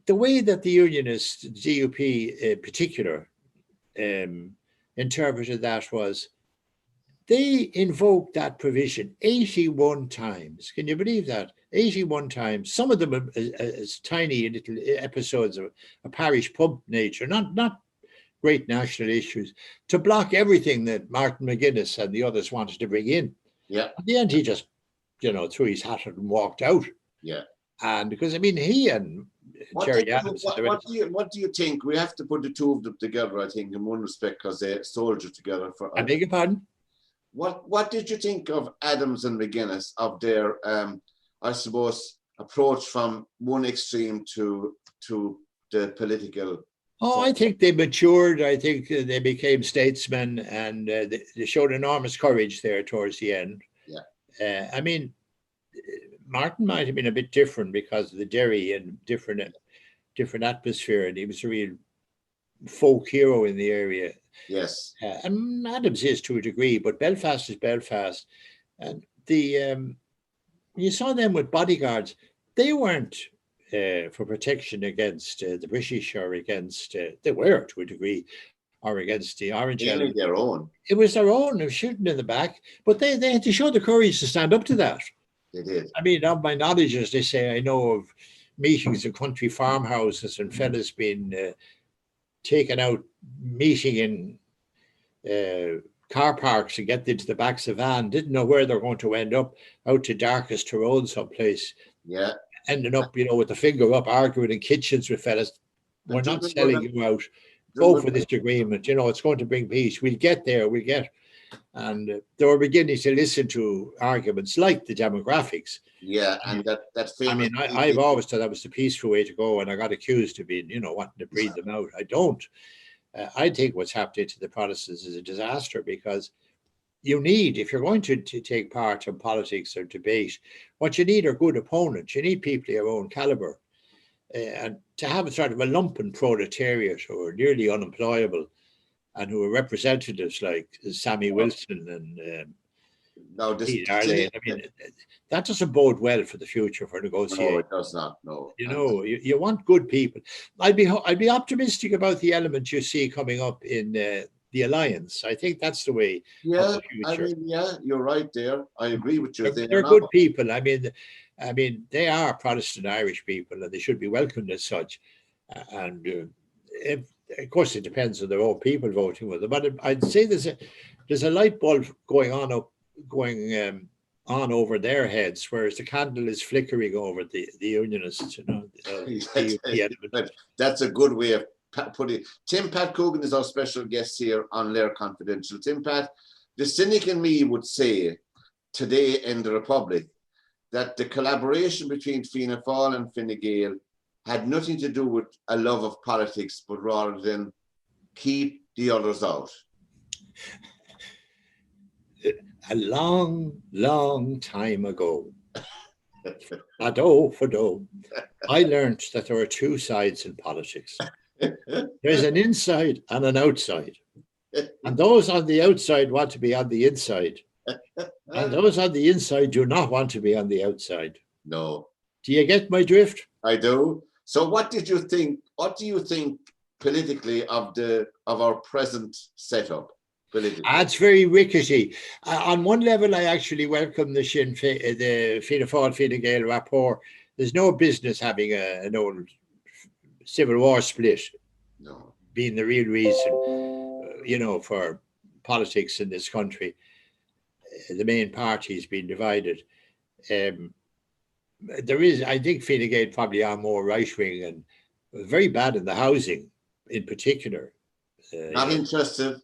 the way that the Unionists, DUP in particular, interpreted that was they invoked that provision 81 times. Can you believe that? 81 times. Some of them as tiny little episodes of a parish pub nature, not great national issues, to block everything that Martin McGuinness and the others wanted to bring in. Yeah. At the end, he just, threw his hat and walked out. Yeah. And because, I mean, he and Jerry Adams. What do you think? We have to put the two of them together, I think, in one respect, because they soldiered together for. I beg your pardon? What did you think of Adams and McGuinness, of their, I suppose, approach from one extreme to the political? Oh, I think they matured. I think they became statesmen, and they showed enormous courage there towards the end. Yeah. I mean, Martin might have been a bit different because of the Derry and different atmosphere, and he was a real folk hero in the area. Yes. And Adams is to a degree, but Belfast is Belfast. And you saw them with bodyguards. They weren't for protection against the British or against, they were to a degree, or against the Orange element. Their own. It was their own, of shooting in the back, but they had to show the courage to stand up to that. They did. I mean, of my knowledge, as they say, I know of meetings in country farmhouses and fellas being taken out meeting in car parks to get into the backs of van, didn't know where they're going to end up, out to darkest Tyrone someplace. Yeah. Ending up, with the finger up, arguing in kitchens with fellas. We're not selling you out. Vote for this agreement. It's going to bring peace. We'll get there. We'll get. And they were beginning to listen to arguments like the demographics. Yeah, and that famous. I mean, I've always thought that was the peaceful way to go, and I got accused of being, wanting to breed them out. I don't. I think what's happening to the Protestants is a disaster, because you need, if you're going to take part in politics or debate, what you need are good opponents. You need people of your own caliber. And to have a sort of a lumpen proletariat who are nearly unemployable and who are representatives like Sammy Wilson and Pete Arley, I mean, that doesn't bode well for the future for negotiating. No, it does not. No. You want good people. I'd be optimistic about the element you see coming up in the alliance. I think that's the way. Yeah, I mean, you're right there. I agree with you. They're good people. I mean, they are Protestant Irish people, and they should be welcomed as such. And of course, it depends on their own people voting with them. But I'd say there's a light bulb going on over their heads, whereas the candle is flickering over the Unionists. That's a good way of putting it. Tim Pat Coogan is our special guest here on LiR Confidential. Tim Pat, the cynic in me would say today in the Republic that the collaboration between Fianna Fáil and Fine Gael had nothing to do with a love of politics, but rather than keep the others out. A long, long time ago, I learned that there are two sides in politics. There's an inside and an outside. And those on the outside want to be on the inside. And those on the inside do not want to be on the outside. No. Do you get my drift? I do. So what do you think politically of our present setup? It's very rickety. On one level, I actually welcome the the Fianna Fáil Fine Gael rapport. There's no business having an old Civil War split, being the real reason, for politics in this country. The main parties being divided. I think Fine Gael probably are more right wing and very bad in the housing, in particular. Not interested.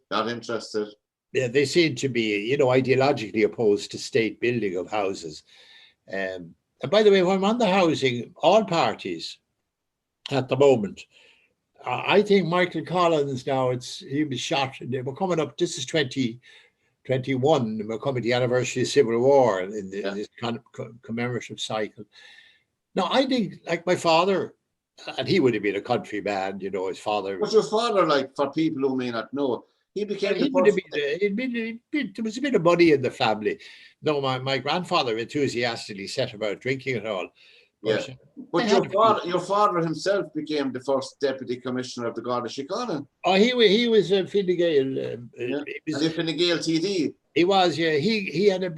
Yeah, they seem to be, ideologically opposed to state building of houses. And by the way, when I'm on the housing, all parties at the moment, I think Michael Collins now, he was shot, they were coming up, this is 21, we're coming to the anniversary of the Civil War in this commemorative cycle. Now, I think, like my father, and he would have been a country man, you know, his father. But your father, like, for people who may not know, he became There was a bit of money in the family. No, my grandfather enthusiastically set about drinking it all. But, but your father himself became the first deputy commissioner of the Garda Síochána. Oh, he was a Fine Gael. And Fine Gael TD. He was, yeah. He had a,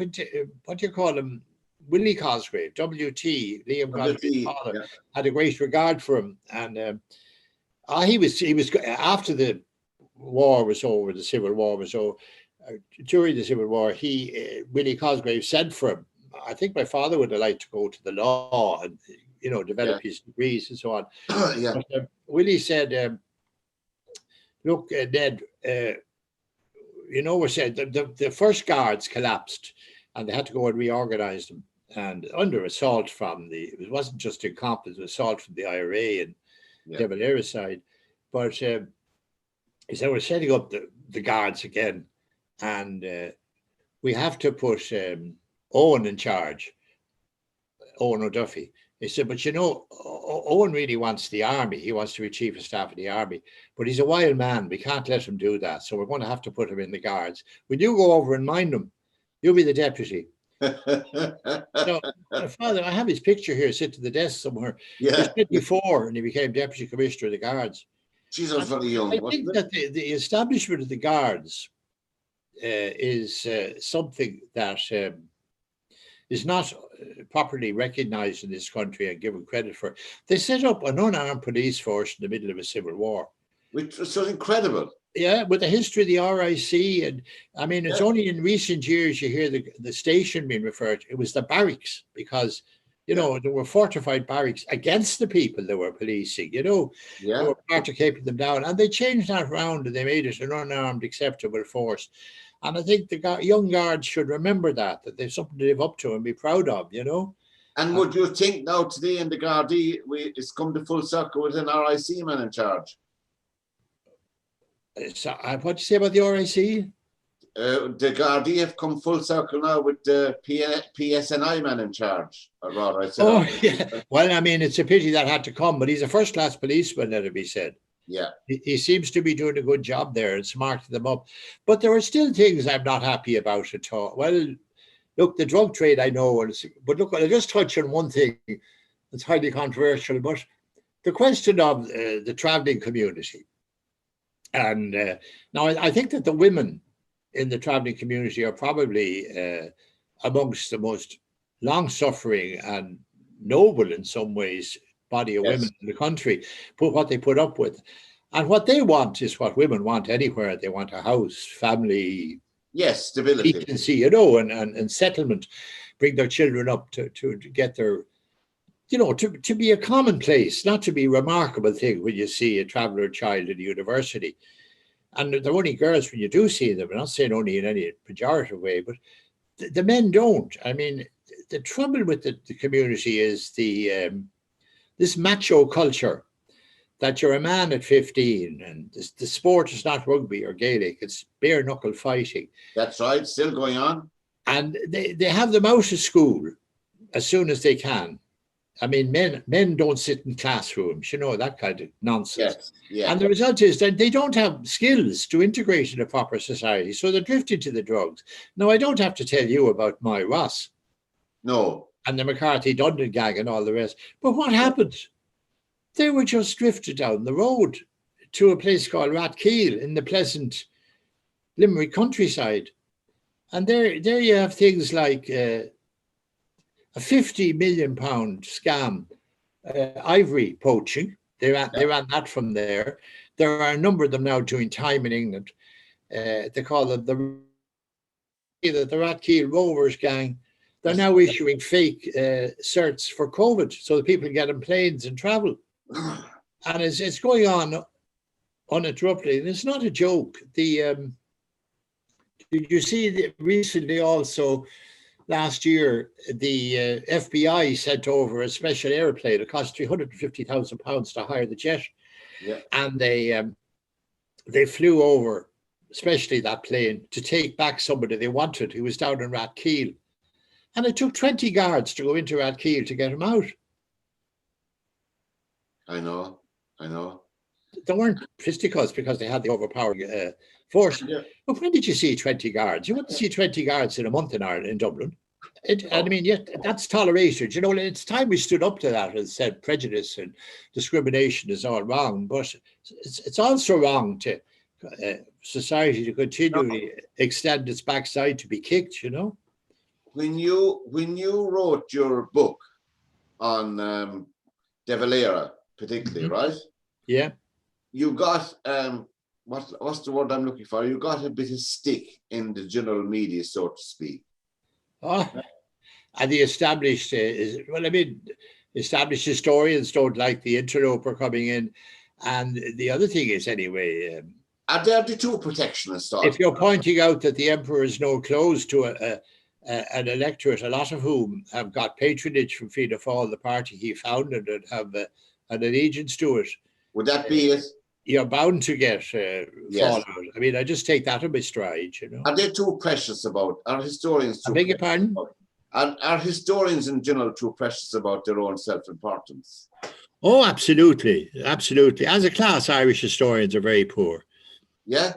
what do you call him? Willie Cosgrave, WT, Liam Cosgrave's father, had a great regard for him. And he was after the war was over, the Civil War was over, during the Civil War, Willie Cosgrave sent for him. I think my father would have liked to go to the law and, you know, develop his degrees and so on. But, Willie said, look, Ned, you know, we said the first guards collapsed and they had to go and reorganize them. And under assault from it wasn't just incompetent, assault from the IRA and De Valera's side. But he said, we're setting up the guards again. And we have to put Owen in charge, Owen O'Duffy. He said, but you know, Owen really wants the army. He wants to be chief of staff of the army, but he's a wild man. We can't let him do that. So we're going to have to put him in the guards. When you go over and mind him, you'll be the deputy. So, my father, I have his picture here, sitting at the desk somewhere. He was 24 and he became deputy commissioner of the guards. Jesus, very young. I think that the establishment of the guards is something that is not properly recognized in this country and given credit for. They set up an unarmed police force in the middle of a civil war. Which was so incredible. Yeah, with the history of the RIC. And I mean, it's only in recent years you hear the station being referred to. It was the barracks because, you know, there were fortified barracks against the people they were policing, you know. They were part of keeping them down. And they changed that around and they made it an unarmed, acceptable force. And I think the young guards should remember that they've something to live up to and be proud of, you know. And would you think now today in the Gardaí, it's come to full circle with an RIC man in charge? So, what do you say about the RIC? The Gardaí have come full circle now with the PSNI man in charge. Well, I mean, it's a pity that had to come, but he's a first-class policeman, let it be said. Yeah. He seems to be doing a good job there and smarting them up. But there are still things I'm not happy about at all. Well, look, the drug trade, I know, but look, I'll just touch on one thing that's highly controversial, but the question of the traveling community. And now I think that the women in the traveling community are probably amongst the most long-suffering and noble in some ways body of women in the country, but what they put up with. And what they want is what women want anywhere. They want a house, family, stability, decency, you know, and settlement, bring their children up to get their, you know, to be a commonplace, not to be a remarkable thing when you see a traveller child in a university. And they're only girls when you do see them. I'm not saying only in any pejorative way, but the men don't. I mean, the trouble with the community is this macho culture that you're a man at 15 and the sport is not rugby or Gaelic, it's bare knuckle fighting. That's right, still going on. And they have them out of school as soon as they can. I mean, men don't sit in classrooms, you know, that kind of nonsense. And the result is that they don't have skills to integrate in a proper society, so they're drifting to the drugs. Now, I don't have to tell you about my Ross. No. And the McCarthy Dundon gang and all the rest. But what happened? They were just drifted down the road to a place called Rathkeil in the pleasant Limerick countryside. And there you have things like a £50 million scam, ivory poaching. They ran that from there. There are a number of them now doing time in England. They call them the Rathkeil Rovers gang. They're now issuing fake certs for COVID so that people get on planes and travel. And it's going on uninterruptedly. And it's not a joke. Did you see recently also, last year, the FBI sent over a special airplane. It cost £350,000 to hire the jet. And they flew over especially that plane, to take back somebody they wanted who was down in Rathkeale. And it took 20 guards to go into Rathkeale to get him out. I know. They weren't fisticuffs because they had the overpowering force. Yeah. But when did you see 20 guards? You wouldn't see 20 guards in a month in Ireland, in Dublin. And I mean, yet that's tolerated. You know, it's time we stood up to that and said prejudice and discrimination is all wrong. But it's also wrong to society to continually extend its backside to be kicked, you know. When you wrote your book on De Valera, particularly, right? Yeah. You got what's the word I'm looking for? You got a bit of stick in the general media, so to speak. Oh, and the established established historians don't like the interloper coming in, and the other thing is anyway. Are there the two protectionists? If you're pointing out that the emperor is no close to an electorate, a lot of whom have got patronage from Fianna Fáil, the party he founded, and have an allegiance to it, would that be it? You're bound to get fallout. I mean, I just take that in my stride, you know. Are they too precious about? Are historians too? I beg your pardon? Are historians in general too precious about their own self-importance? Oh, absolutely, absolutely. As a class, Irish historians are very poor. Yeah.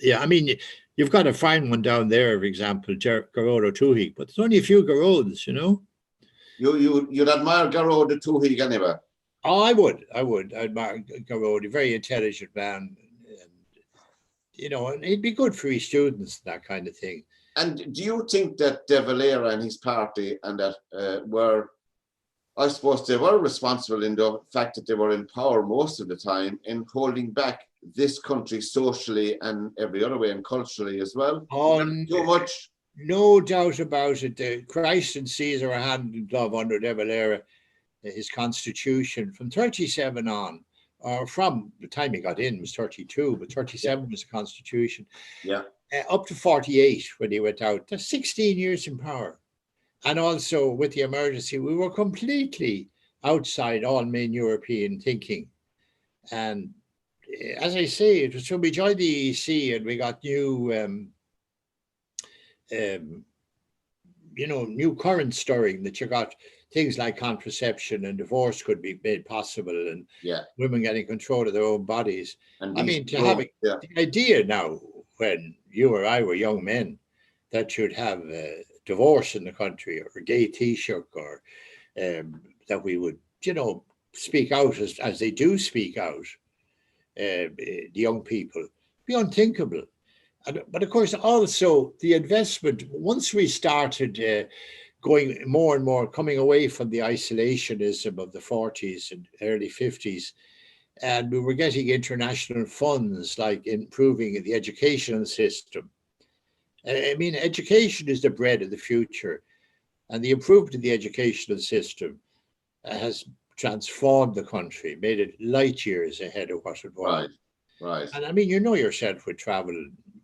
Yeah, I mean, you've got a fine one down there, for example, Garrod O'Toohig, but there's only a few Garrods, you know. You'd admire Garrod O'Toohig anyway. Oh, I would. I'd admire Garrod, a very intelligent man, and, you know, and he'd be good for his students, that kind of thing. And do you think that De Valera and his party and that were, I suppose they were responsible in the fact that they were in power most of the time in holding back this country socially and every other way, and culturally as well? Too much? No doubt about it. Christ and Caesar are hand in glove under De Valera. His constitution from 37 on, or from the time he got in was 32, but 37 was the constitution. Yeah. Up to 48 when he went out. That's 16 years in power. And also with the emergency, we were completely outside all main European thinking. And as I say, it was when we joined the EEC and we got new, new current stirring, that you got things like contraception and divorce could be made possible, and women getting control of their own bodies. And I mean, to have the idea now, when you or I were young men, that you'd have divorce in the country, or a gay Taoiseach, or that we would, you know, speak out as they do speak out, the young people, be unthinkable. But of course, also the investment, once we started going more and more, coming away from the isolationism of the 40s and early 50s, and we were getting international funds like improving the educational system. I mean, education is the bread of the future, and the improvement of the educational system has transformed the country, made it light years ahead of what it was. Right. And I mean, you know yourself with travel,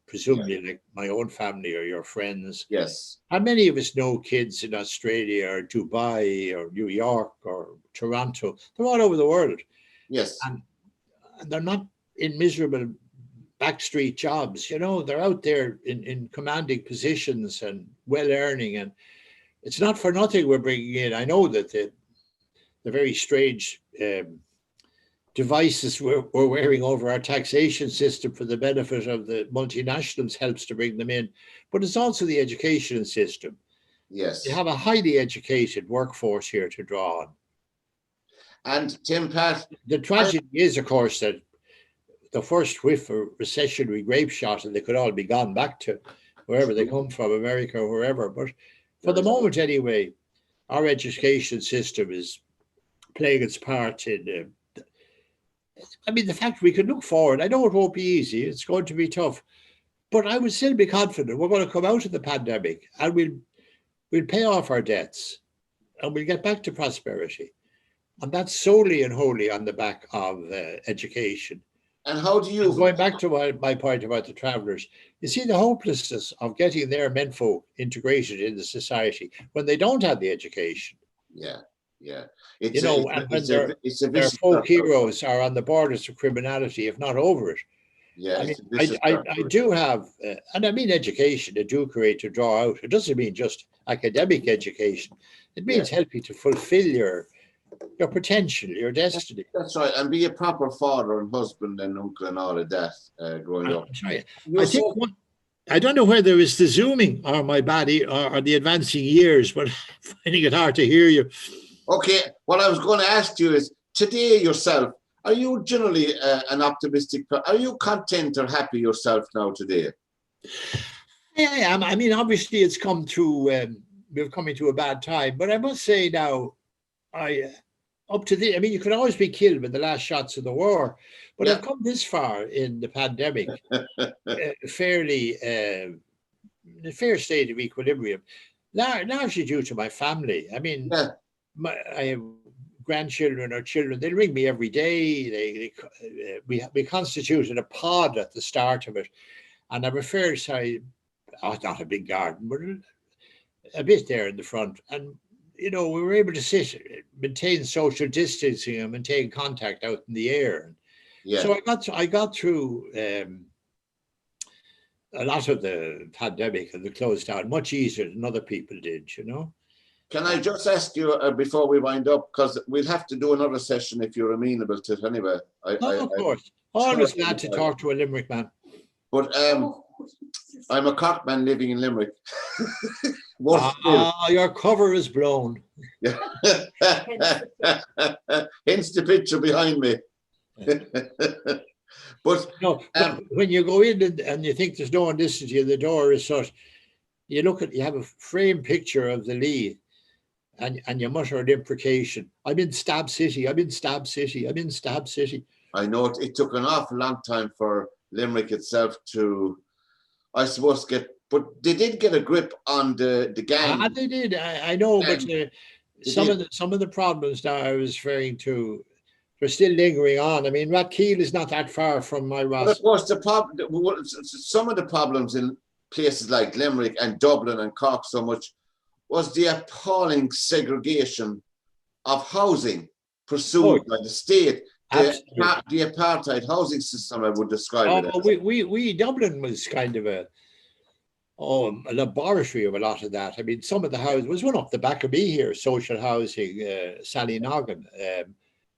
presumably like my own family or your friends. Yes. How many of us know kids in Australia or Dubai or New York or Toronto? They're all over the world. Yes. And they're not in miserable backstreet jobs, you know, they're out there in commanding positions and well earning. And it's not for nothing we're bringing in. I know that the very strange devices we're wearing over our taxation system for the benefit of the multinationals helps to bring them in, but it's also the education system. Yes. You have a highly educated workforce here to draw on. And Tim Pat, the tragedy is, of course, that the first whiff of recessionary grape shot, and they could all be gone back to wherever they come from, America or wherever. But for the moment, anyway, our education system is playing its part in. I mean, the fact we can look forward. I know it won't be easy; it's going to be tough, but I would still be confident we're going to come out of the pandemic and we'll pay off our debts, and we'll get back to prosperity, and that's solely and wholly on the back of education. And how do you... Going back to my point about the travellers, you see the hopelessness of getting their menfolk integrated in the society when they don't have the education. Yeah. It's you know, and when their folk heroes are on the borders of criminality, if not over it. Yeah, I mean, it's a vicious I do have, and I mean education, I do create to draw out. It doesn't mean just academic education. It Yeah. means helping to fulfill your potential, your destiny. That's right, and be a proper father and husband and uncle and all of that growing up. I'm sorry. You're I think so I don't know whether it's the zooming or my body or the advancing years, but I'm finding it hard to hear you. okay. What I was going to ask you is today yourself. Are you generally an optimistic? Are you content or happy yourself now today? Yeah, I am. I mean, obviously, it's come through. We're coming to a bad time, but I must say now, I up to the. I mean, you could always be killed with the last shots of the war, but Yeah. I've come this far in the pandemic, fairly in a fair state of equilibrium, largely due to my family. I mean, Yeah. I have grandchildren or children. They ring me every day. We constituted a pod at the start of it, and I have a fair size. Oh, not a big garden, but a bit there in the front. And, you know, we were able to maintain social distancing and maintain contact out in the air. Yeah. So I got through a lot of the pandemic and the close down much easier than other people did, you know. Can I just ask you before we wind up, because we'll have to do another session if you're amenable to it anyway. Of course. Always glad to talk to a Limerick man. But I'm a cockman living in Limerick. Your cover is blown. Yeah. Hence the picture behind me. But no, when you go in and you think there's no one listening to you, the door is shut. You have a framed picture of the Lee, and you mutter an imprecation. I'm in Stab City. I'm in Stab City. I'm in Stab City. I know it took an awful long time for Limerick itself to, I suppose, but they did get a grip on the gang. They did. I know, but some of the problems now I was referring to, they're still lingering on. I mean, Rathkeil is not that far from my Ross. But of course, some of the problems in places like Limerick and Dublin and Cork so much was the appalling segregation of housing pursued by the state. The apartheid housing system, I would describe it as. We Dublin was kind of a laboratory of a lot of that. I mean, some of the houses was one up the back of me here, social housing, Sallynoggin,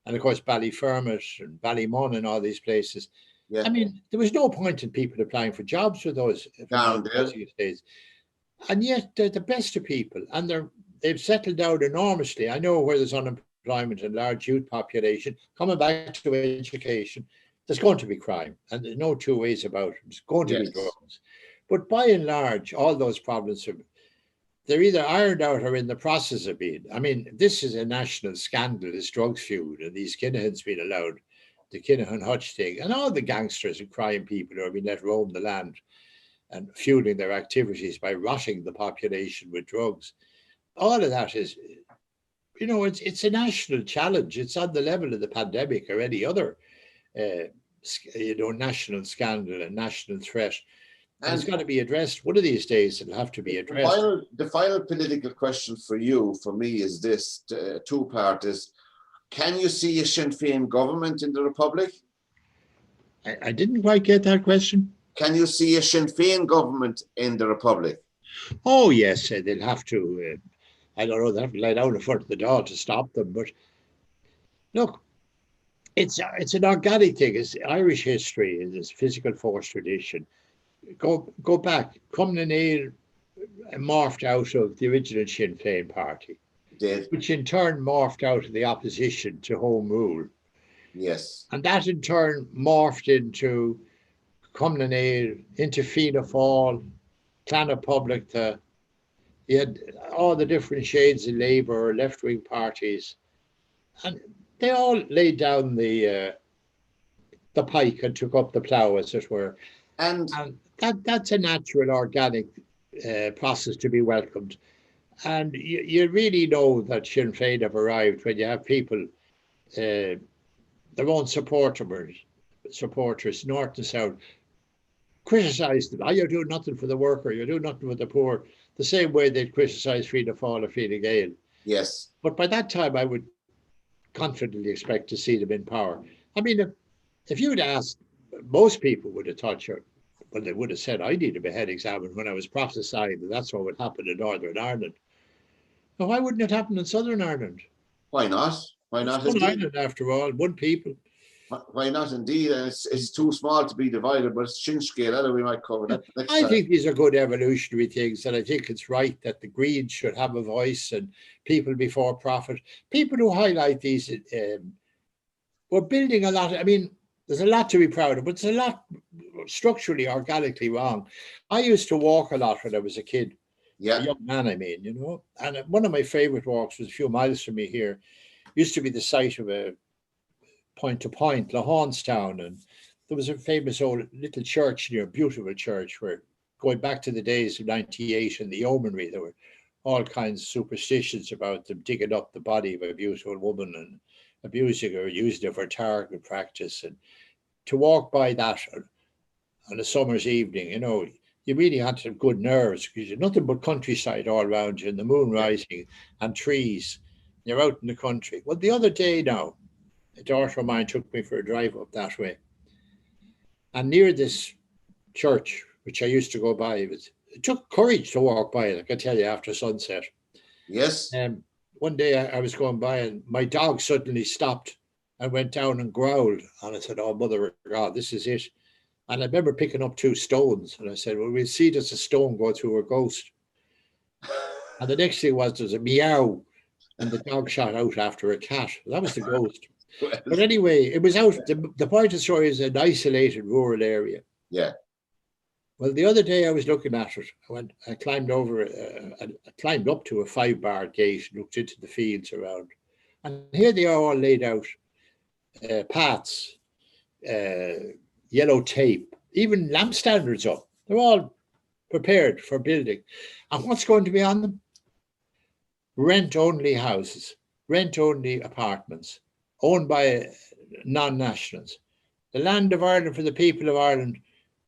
and of course Ballyfermot and Ballymun and all these places. Yeah. I mean, there was no point in people applying for jobs for those days. And yet they're the best of people, and they've settled down enormously. I know where there's unemployment and large youth population, coming back to education, there's going to be crime, and there's no two ways about it. There's going to be drugs. But by and large, all those problems they're either ironed out or in the process of being. I mean, this is a national scandal, this drugs feud, and these Kinahans being allowed, the Kinahan Hutch thing, and all the gangsters and crime people who are being let roam the land and fueling their activities by rotting the population with drugs. All of that is, you know, it's a national challenge. It's on the level of the pandemic or any other, national scandal and national threat. And it's got to be addressed. One of these days, it'll have to be addressed. The final political question for me is this, two-part is, can you see a Sinn Féin government in the Republic? I didn't quite get that question. Can you see a Sinn Féin government in the Republic? Oh, yes, they'll have to. I don't know, they'll have to lie down in front of the door to stop them. But look, it's an organic thing. It's Irish history, it's physical force tradition. Go back. Crumlin Éire morphed out of the original Sinn Féin party, which in turn morphed out of the opposition to Home Rule. Yes. And that in turn morphed into Crumlin Éire, into Fianna Fáil, Clanna Public. You had all the different shades of Labour, left-wing parties, and they all laid down the pike and took up the plough, as it were. And that's a natural, organic process to be welcomed. And you really know that Sinn Féin have arrived when you have people, their own supporters, north and south, criticise them. You're doing nothing for the worker, you're doing nothing for the poor, the same way they'd criticise Fianna Fáil or Fine Gael. Yes. But by that time, I would confidently expect to see them in power. I mean, if you had asked most people would have thought, well, they would have said I need a head examined when I was prophesying that that's what would happen in Northern Ireland. Now, why wouldn't it happen in Southern Ireland? Why not? Why It's not one indeed? island after all, one people. Why not indeed? And it's too small to be divided, but it's chin scale. We might cover that next I time. think these are good evolutionary things, and I think it's right that the Greens should have a voice and people before profit. People who highlight these, we're building a lot. I mean, there's a lot to be proud of, but it's a lot structurally, organically wrong. I used to walk a lot when I was a kid. Yeah. A young man, I mean, you know. And one of my favorite walks was a few miles from me here. Used to be the site of a point-to-point, Lahanstown, and there was a famous old little church near, beautiful church, where going back to the days of 98 and the yeomanry, there were all kinds of superstitions about them digging up the body of a beautiful woman and abusing her, using her for target practice. And to walk by that on a summer's evening, you know, you really had to have good nerves because you're nothing but countryside all around you and the moon rising and trees. You're out in the country. Well, the other day now, a daughter of mine took me for a drive up that way. And near this church, which I used to go by, it took courage to walk by it, I can tell you, after sunset. Yes. One day I was going by and my dog suddenly stopped and went down and growled. And I said, oh, mother of God, this is it. And I remember picking up 2 stones. And I said, well, we'll see there's a stone go through a ghost. And the next thing was there's a meow. And the dog shot out after a cat. That was the ghost. But anyway, it was out. The point of the story is an isolated rural area. Yeah. Well, the other day I was looking at it. I climbed over, I climbed up to a 5-bar gate, looked into the fields around. And here they are all laid out. Paths, yellow tape, even lamp standards up. They're all prepared for building. And what's going to be on them? Rent-only houses, rent-only apartments, owned by non-nationals. The land of Ireland for the people of Ireland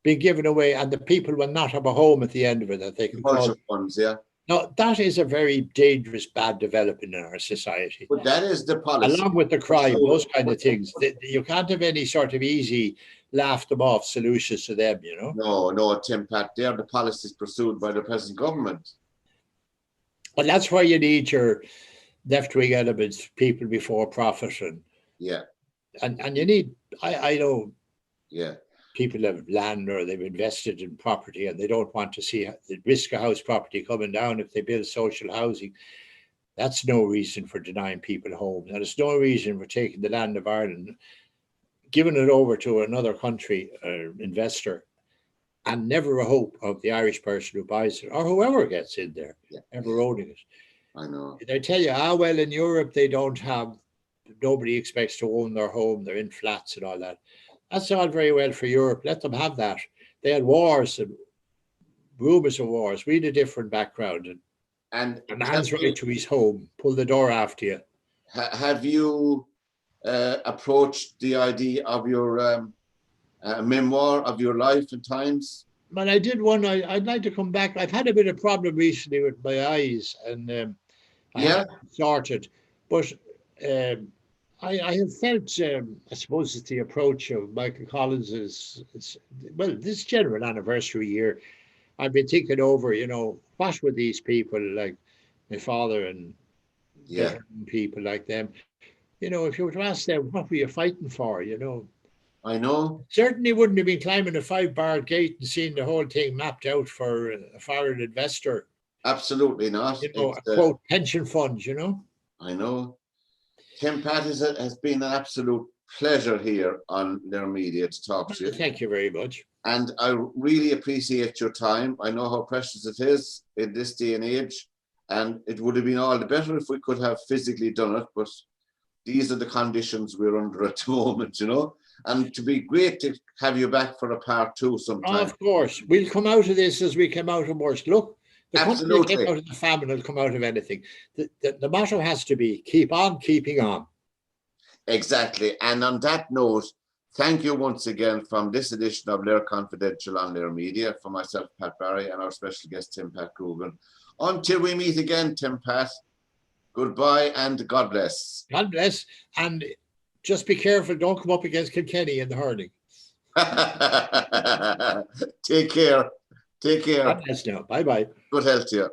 being given away, and the people will not have a home at the end of it that they can call funds, yeah. Now, that is a very dangerous, bad development in our society. But that is the policy. Along with the crime, those kind of things. You can't have any sort of easy, laugh them off solutions to them, you know? No, Tim Pat, they're the policies pursued by the present government. Well, that's why you need your left-wing elements, people before profit, and you need. I know. Yeah. People have land or they've invested in property and they don't want to see the risk of house property coming down if they build social housing. That's no reason for denying people homes. And it's no reason for taking the land of Ireland, giving it over to another country investor, and never a hope of the Irish person who buys it or whoever gets in there ever owning it. I know. They tell you, well, in Europe, they don't have, nobody expects to own their home. They're in flats and all that. That's all very well for Europe. Let them have that. They had wars and rumors of wars. We had a different background. And a man's right to his home. Pull the door after you. Have you approached the idea of your memoir of your life and times? Well, I did one. I'd like to come back. I've had a bit of problem recently with my eyes, and I haven't sorted. But I have felt, I suppose it's the approach of Michael Collins's, well, this general anniversary year, I've been thinking over, you know, what were these people like my father and people like them? You know, if you were to ask them, what were you fighting for, you know? I know. Certainly wouldn't have been climbing a 5-bar gate and seeing the whole thing mapped out for a foreign investor. Absolutely not. You know, a quote, pension fund, you know? I know. Tim Pat has been an absolute pleasure here on LiR Media to talk to you. Thank you very much. And I really appreciate your time. I know how precious it is in this day and age. And it would have been all the better if we could have physically done it. But these are the conditions we're under at the moment, you know. And to be great to have you back for a part 2 sometime. Of course. We'll come out of this as we came out of worst. Look, the country will get out of the famine will come out of anything. The motto has to be, keep on keeping on. Exactly. And on that note, thank you once again from this edition of LiR Confidential on LiR Media, for myself, Pat Barry, and our special guest, Tim Pat Coogan. Until we meet again, Tim Pat, goodbye and God bless. God bless. And just be careful, don't come up against Kilkenny in the hurling. Take care. Take care. God bless now. Bye bye. Good health to you.